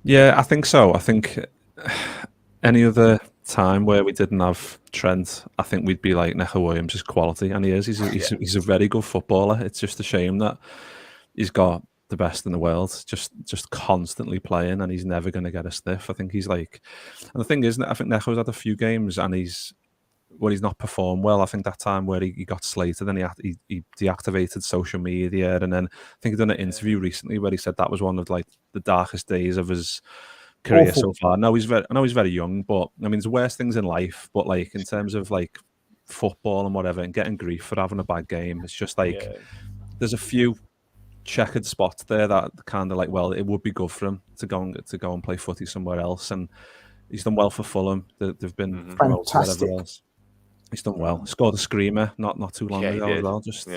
Speaker 3: Yeah, I think so. I think any other time where we didn't have Trent, I think we'd be like Neco Williams is quality, and he is. He's a very good footballer. It's just a shame that he's got the best in the world, just constantly playing, and he's never going to get a sniff. I think he's like, and the thing is, I think Neco's had a few games, and he's not performed well. I think that time where he got slated and he deactivated social media, and then I think he done an interview recently where he said that was one of like the darkest days of his career so far. I know he's very young, but I mean, there's worse things in life. But like in terms of like football and whatever, and getting grief for having a bad game, it's just like there's a few checkered spots there that kind of like, well, it would be good for him to go and play footy somewhere else, and he's done well for Fulham. They've been promoted, whatever else. He's done well. Scored a screamer not too long ago as well. Just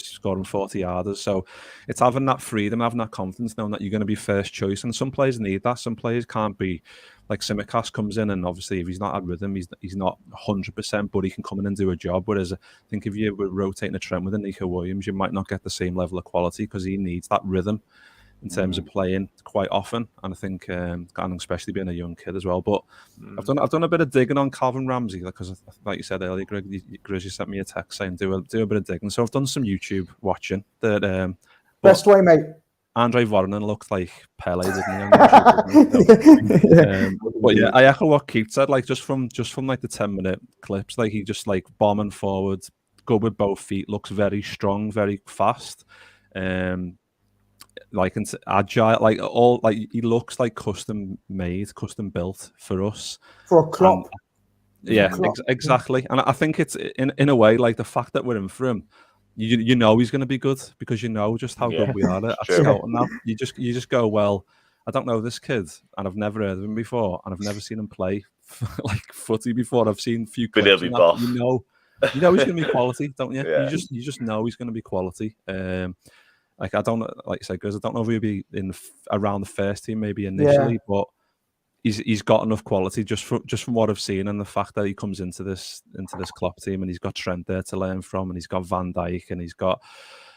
Speaker 3: scoring 40-yarders. So it's having that freedom, having that confidence, knowing that you're going to be first choice. And some players need that. Some players can't be like Tsimikas comes in, and obviously if he's not at rhythm, he's not 100%, but he can come in and do a job. Whereas I think if you were rotating a trend with a Nico Williams, you might not get the same level of quality because he needs that rhythm in terms of playing quite often, and I think, and especially being a young kid as well. But I've done a bit of digging on Calvin Ramsey because, like you said earlier, Grizz, you sent me a text saying do a bit of digging. So I've done some YouTube watching. That
Speaker 1: best way, mate.
Speaker 3: Andre Voronin looked like Pele, didn't he? But yeah, I echo what Keith said. Like just from like the 10-minute clips, like he just like bombing forward, good with both feet, looks very strong, very fast. Like agile, like all like he looks like custom made, custom built for us.
Speaker 1: For a Klopp.
Speaker 3: Exactly. And I think it's in a way like the fact that we're in for him, you know he's going to be good because you know just how good we are at scouting now. You just go, well, I don't know this kid, and I've never heard of him before, and I've never seen him play like footy before. I've seen a few clips.
Speaker 2: But he'll be boss.
Speaker 3: You know he's going to be quality, don't you? Yeah. You just know he's going to be quality. Like I don't know, like I said, because I don't know if he'll be in around the first team maybe initially, but he's got enough quality just from what I've seen, and the fact that he comes into this Klopp team and he's got Trent there to learn from, and he's got Van Dijk, and he's got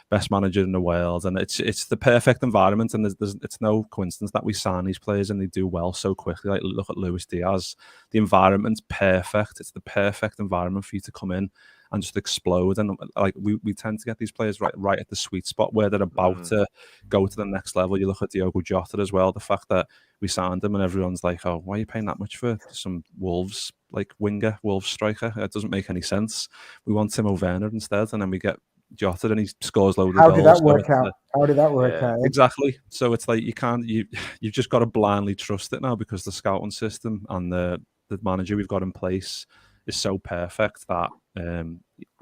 Speaker 3: best manager in the world, and it's the perfect environment, and it's no coincidence that we sign these players and they do well so quickly. Like look at Luis Diaz, the environment's perfect. It's the perfect environment for you to come in and just explode, and like we tend to get these players right at the sweet spot where they're about to go to the next level. You look at Diogo Jota as well. The fact that we signed him and everyone's like, "Oh, why are you paying that much for some Wolves Wolves striker?" It doesn't make any sense. We want Timo Werner instead, and then we get Jota and he scores loads of goals.
Speaker 1: How did that work out?
Speaker 3: Exactly. So it's like you've just got to blindly trust it now because the scouting system and the manager we've got in place is so perfect that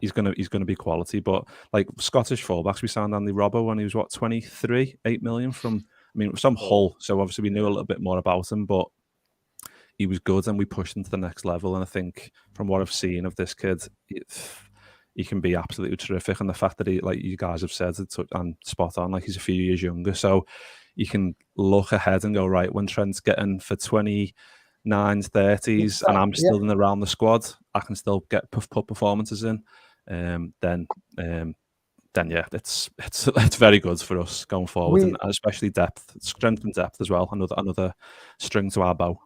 Speaker 3: he's gonna be quality. But like Scottish fullbacks, we signed Andy Robbo when he was 23, 8 million from some Hull. So obviously we knew a little bit more about him, but he was good and we pushed him to the next level. And I think from what I've seen of this kid, he can be absolutely terrific. And the fact that he, like you guys have said, and spot on, like he's a few years younger, so you can look ahead and go, right, when Trent's getting for 29s, 30s, and I'm still in around the squad, I can still put performances in. Then yeah, it's very good for us going forward, and especially strength and depth as well. Another string to our bow.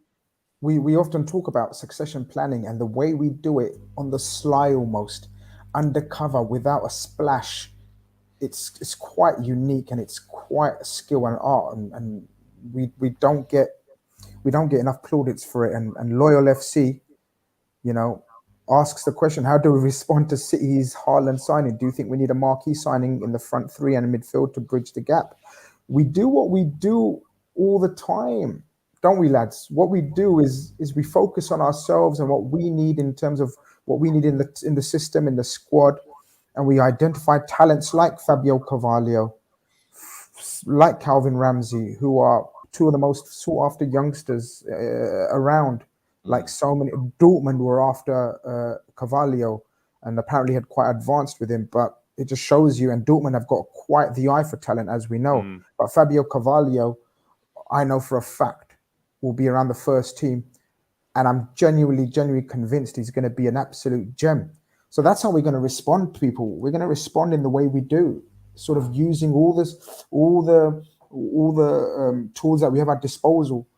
Speaker 1: we often talk about succession planning and the way we do it on the sly, almost undercover, without a splash. It's quite unique, and it's quite a skill and art, and we don't get enough plaudits for it. And Loyal FC, you know, asks the question: how do we respond to City's Haaland signing? Do you think we need a marquee signing in the front three and in midfield to bridge the gap? We do what we do all the time, don't we, lads? What we do is we focus on ourselves and what we need in terms of what we need in the system, in the squad, and we identify talents like Fabio Carvalho, like Calvin Ramsey, who are two of the most sought after youngsters around. Like so many, Dortmund were after Carvalho, and apparently had quite advanced with him, but it just shows you, and Dortmund have got quite the eye for talent, as we know. But Fabio Carvalho, I know for a fact, will be around the first team, and I'm genuinely convinced he's going to be an absolute gem. So that's how we're going to respond to people. We're going to respond in the way we do, sort of using all the tools that we have at disposal,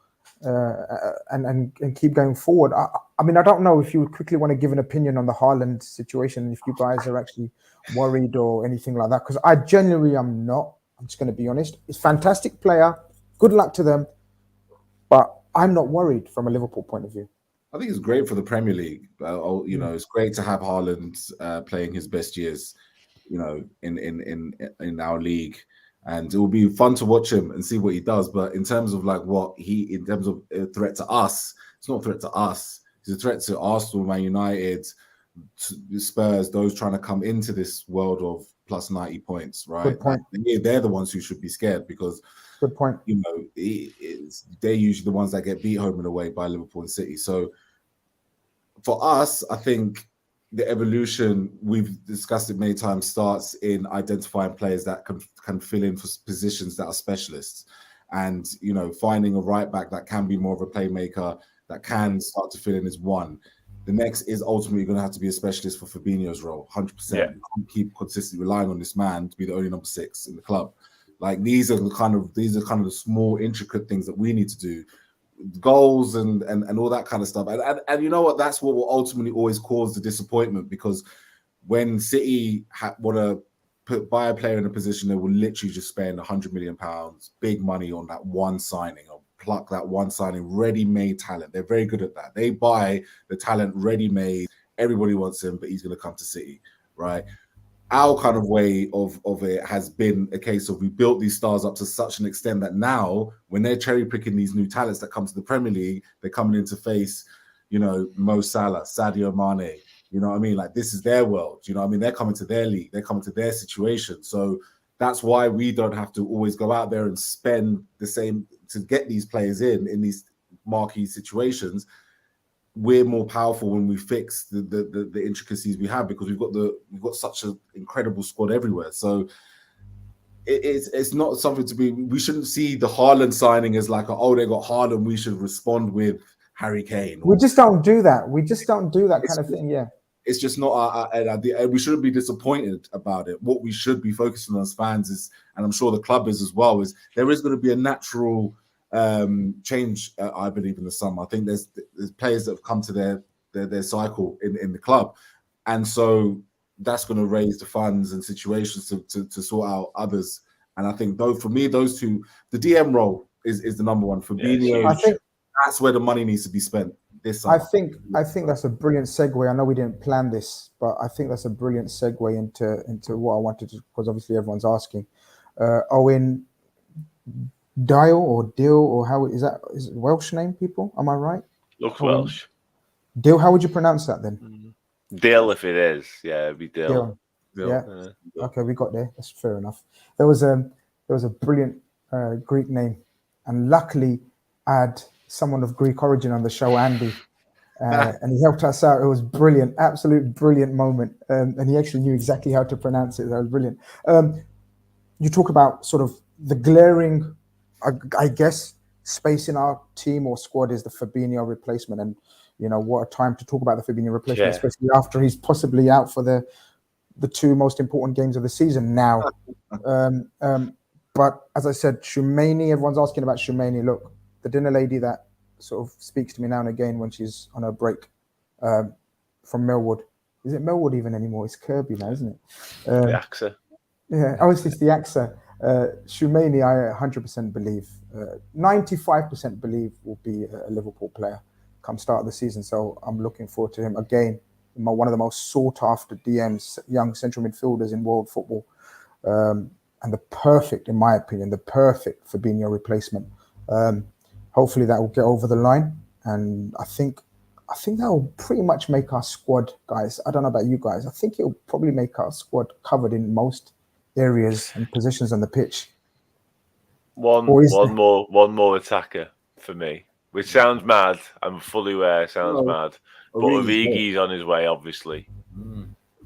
Speaker 1: and keep going forward. I mean, I don't know if you would quickly want to give an opinion on the Haaland situation, if you guys are actually worried or anything like that, because I genuinely am not. I'm just going to be honest. It's a fantastic player. Good luck to them. But I'm not worried from a Liverpool point of view.
Speaker 4: I think it's great for the Premier League. You know, it's great to have Haaland playing his best years, you know, in our league, and it will be fun to watch him and see what he does. But in terms of like in terms of a threat to us, it's not a threat to us. It's a threat to Arsenal, Man United, Spurs, those trying to come into this world of plus 90 points, right?
Speaker 1: Good point.
Speaker 4: They're the ones who should be scared, because
Speaker 1: good point.
Speaker 4: You know, they're usually the ones that get beat home and away by Liverpool and City. So for us, I think the evolution, we've discussed it many times, starts in identifying players that can fill in for positions that are specialists, and you know, finding a right back that can be more of a playmaker, that can start to fill in as one. The next is ultimately going to have to be a specialist for Fabinho's role, 100%.
Speaker 2: Yeah.
Speaker 4: You can't keep consistently relying on this man to be the only number 6 in the club. Like these are kind of the small intricate things that we need to do, goals and all that kind of stuff. And you know what? That's what will ultimately always cause the disappointment, because when City want to buy a player in a position, they will literally just spend £100 million, big money on that one signing, or pluck that one signing, ready-made talent. They're very good at that. They buy the talent ready-made. Everybody wants him, but he's going to come to City, right? Our kind of way of it has been a case of we built these stars up to such an extent that now when they're cherry picking these new talents that come to the Premier League, they're coming in to face, you know, Mo Salah, Sadio Mane, you know what I mean? Like this is their world, you know what I mean? They're coming to their league, they're coming to their situation. So that's why we don't have to always go out there and spend the same to get these players in these marquee situations. We're more powerful when we fix the intricacies we have, because we've got such an incredible squad everywhere. So it's not something to be. We shouldn't see the Haaland signing as like, oh, they got Haaland, we should respond with Harry Kane.
Speaker 1: We just don't do that. We just don't do that kind of thing. Yeah,
Speaker 4: it's just not. We shouldn't be disappointed about it. What we should be focusing on as fans is, and I'm sure the club is as well, is there is going to be a natural change, I believe, in the summer. I think there's players that have come to their cycle in the club, and so that's going to raise the funds and situations to sort out others. And I think, though, for me, those two, the DM role is the number one. Fabinho,
Speaker 1: I think
Speaker 4: that's where the money needs to be spent this summer.
Speaker 1: I think that's a brilliant segue. I know we didn't plan this, but I think that's a brilliant segue into what I wanted to, because obviously everyone's asking. Owen Dial or Dill, or how is that? Is it Welsh name, people? Am I right?
Speaker 2: Looks Welsh.
Speaker 1: Dill, how would you pronounce that then?
Speaker 2: Dill, if it is. Yeah, it'd be Dill.
Speaker 1: Yeah. Okay, we got there. That's fair enough. There was a brilliant Greek name, and luckily I had someone of Greek origin on the show, Andy, and he helped us out. It was brilliant, absolute brilliant moment, and he actually knew exactly how to pronounce it. That was brilliant. You talk about sort of the glaring, I guess, space in our team or squad is the Fabinho replacement, and you know what a time to talk about the Fabinho replacement, especially after he's possibly out for the two most important games of the season now. But as I said, Shumani, everyone's asking about Shumani. Look, the dinner lady that sort of speaks to me now and again when she's on her break from Melwood. Is it Melwood even anymore? It's Kirby now, isn't it?
Speaker 2: The AXA.
Speaker 1: Yeah, obviously it's the AXA. Shumeni, I 100% believe, 95% believe will be a Liverpool player come start of the season. So I'm looking forward to him again. One of the most sought after DMs, young central midfielders in world football. And in my opinion, the perfect Fabinho replacement. Hopefully that will get over the line. And I think that will pretty much make our squad, guys. I don't know about you guys. I think it will probably make our squad covered in most areas and positions on the pitch.
Speaker 2: One more attacker for me, which sounds mad. I'm fully aware it sounds mad. But Origi's on his way, obviously.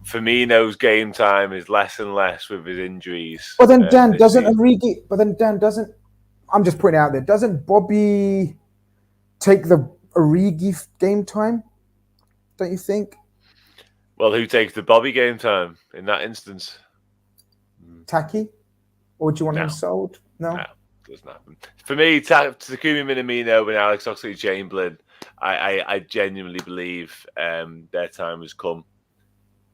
Speaker 2: Firmino's game time is less and less with his injuries.
Speaker 1: But then Dan doesn't Origi. But then Dan doesn't. I'm just putting it out there. Doesn't Bobby take the Origi game time? Don't you think?
Speaker 2: Well, who takes the Bobby game time in that instance?
Speaker 1: Taki? Or do you want him sold? No,
Speaker 2: doesn't happen. For me, Takumi Minamino and Alex Oxlade-Chamberlain, I genuinely believe their time has come.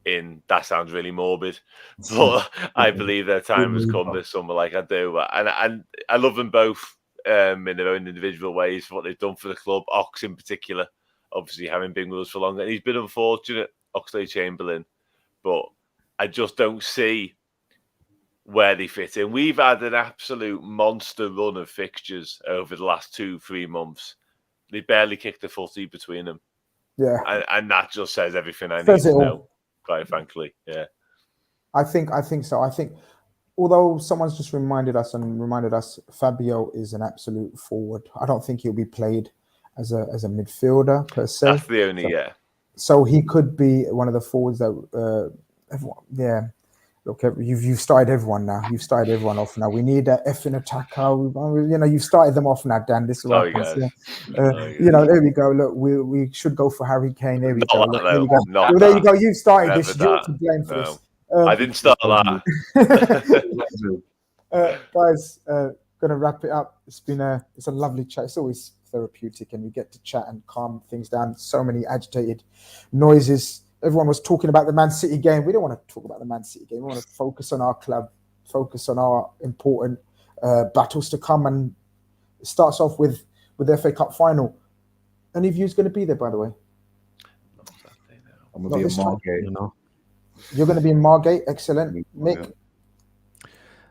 Speaker 2: That sounds really morbid, but I believe their time has come this summer, like I do, and I love them both in their own individual ways for what they've done for the club. Ox in particular, obviously having been with us for longer, and he's been unfortunate, Oxlade-Chamberlain, but I just don't see where they fit in. We've had an absolute monster run of fixtures over the last 2-3 months. They barely kicked a footy between them.
Speaker 1: Yeah,
Speaker 2: and that just says everything I need to know. Quite frankly, yeah. I
Speaker 1: think so. I think, although someone's just reminded us, Fabio is an absolute forward. I don't think he'll be played as a midfielder per se.
Speaker 2: That's the only,
Speaker 1: So he could be one of the forwards that everyone. Look, you've started everyone now. You've started everyone off now. We need an effing attacker. You've started them off now, Dan. This is what happens. There we go. Look, we should go for Harry Kane. There we go. Look, there you go. There you go. You started this. You're to blame for this.
Speaker 2: I didn't start that.
Speaker 1: Guys, gonna wrap it up. It's a lovely chat. It's always therapeutic, and we get to chat and calm things down. So many agitated noises. Everyone was talking about the Man City game. We don't want to talk about the Man City game. We want to focus on our club, focus on our important battles to come. And it starts off with the FA Cup final. Any of you is going to be there, by the way?
Speaker 4: I'm going to be in Margate.
Speaker 1: You're going to be in Margate. Excellent. Mick?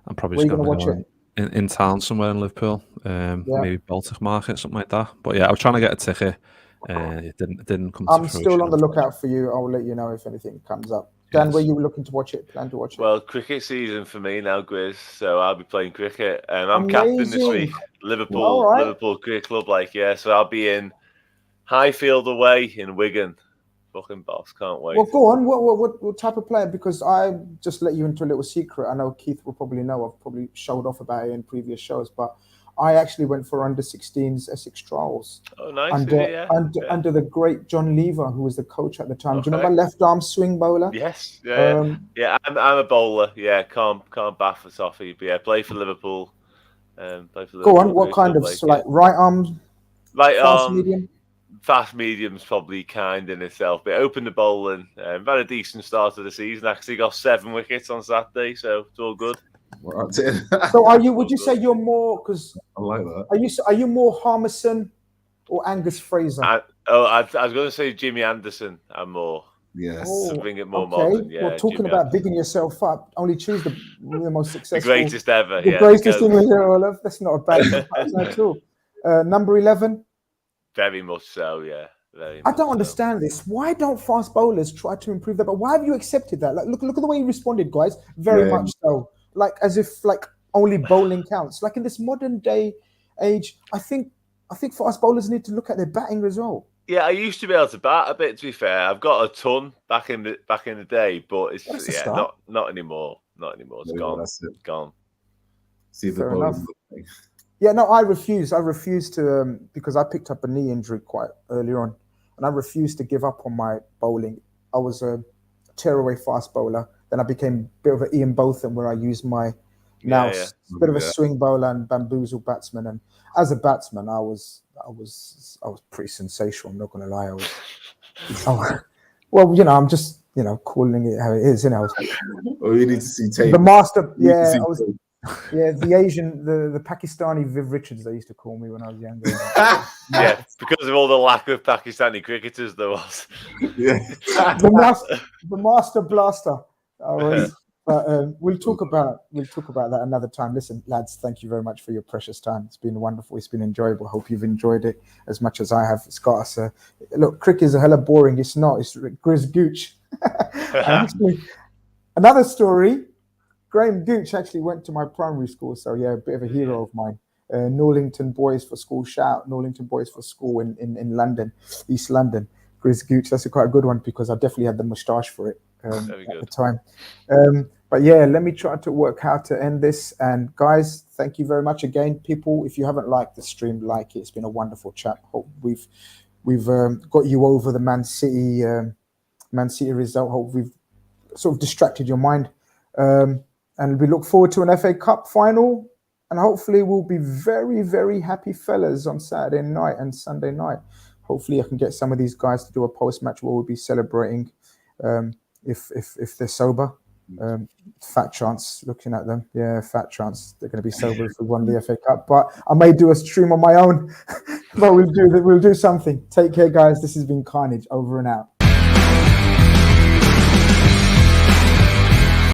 Speaker 3: I'm probably just going to watch it in town somewhere in Liverpool. Maybe Baltic Market, something like that. But yeah, I was trying to get a ticket. It didn't come.
Speaker 1: I'm still on the lookout for you. I'll let you know if anything comes up. Dan, were you looking to watch it? Plan to watch it?
Speaker 2: Well, cricket season for me now, Grizz. So I'll be playing cricket. I'm captain this week. Liverpool Cricket Club. So I'll be in Highfield away in Wigan. Fucking boss, can't wait.
Speaker 1: Well, go on. What type of player? Because I just let you into a little secret. I know Keith will probably know. I've probably showed off about it in previous shows, but I actually went for under-16s Essex trials.
Speaker 2: Oh, nice.
Speaker 1: Under the great John Lever, who was the coach at the time. Do you remember left-arm swing bowler?
Speaker 2: Yes. I'm a bowler. Yeah, can't baff a toffee. But play for Liverpool.
Speaker 1: Go on. What kind of right arm? Fast medium.
Speaker 2: Fast medium's probably kind in itself. But opened the bowling. Had a decent start of the season. Actually got 7 wickets on Saturday, so it's all good.
Speaker 1: So would you say you're more, because
Speaker 4: I like that.
Speaker 1: Are you more Harmison or Angus Fraser?
Speaker 2: I was going to say Jimmy Anderson. I'm more.
Speaker 4: Yes.
Speaker 2: To bring it more modern. Yeah.
Speaker 1: Well, talking about bigging yourself up, only choose the most successful.
Speaker 2: The greatest ever.
Speaker 1: The greatest English hero. That's not a bad comparison at all. Number 11.
Speaker 2: Very much so. Yeah.
Speaker 1: I don't understand this. Why don't fast bowlers try to improve that? But why have you accepted that? Look at the way you responded, guys. Very much so. As if only bowling counts. In this modern day age, I think fast bowlers need to look at their batting as well.
Speaker 2: Yeah, I used to be able to bat a bit. To be fair, I've got a ton back in the day, but it's not anymore. Not anymore. It's gone.
Speaker 4: That's it.
Speaker 2: Gone.
Speaker 4: See the bowling.
Speaker 1: Yeah, no, I refuse. I refuse to because I picked up a knee injury quite early on, and I refused to give up on my bowling. I was a tearaway fast bowler. Then I became a bit of an Ian Botham, where I used my bit of a swing bowler and bamboozle batsman. And as a batsman, I was was pretty sensational. I'm not going to lie. Well, you know, I'm just, you know, calling it how it is. You know,
Speaker 4: Well, you need to see tape.
Speaker 1: the master.
Speaker 4: You need to
Speaker 1: Yeah,
Speaker 4: see
Speaker 1: I was.
Speaker 4: tape.
Speaker 1: Yeah, the Asian, the Pakistani Viv Richards, they used to call me when I was younger.
Speaker 2: Yeah, because of all the lack of Pakistani cricketers there was.
Speaker 4: Yeah.
Speaker 1: the master blaster. I was, but we'll talk about that another time. Listen, lads, thank you very much for your precious time. It's been wonderful. It's been enjoyable. Hope you've enjoyed it as much as I have. It's got us. Look, cricket is a hella boring. It's not. It's Grizz Gooch. Actually, another story. Graham Gooch actually went to my primary school, so yeah, a bit of a hero of mine. Norlington Boys for School, shout out Norlington Boys for School in London, East London. Grizz Gooch, that's quite a good one because I definitely had the moustache for it at the time. But yeah, let me try to work how to end this. And guys, thank you very much again. People, if you haven't liked the stream, like it. It's been a wonderful chat. Hope we've got you over the Man City result. Hope we've sort of distracted your mind. And we look forward to an FA Cup final. And hopefully we'll be very, very happy fellas on Saturday night and Sunday night. Hopefully I can get some of these guys to do a post-match where we'll be celebrating if they're sober. Fat chance looking at them. Yeah, fat chance they're going to be sober if we won the FA Cup. But I may do a stream on my own. But we'll do something. Take care, guys. This has been KHANAGE. Over and out.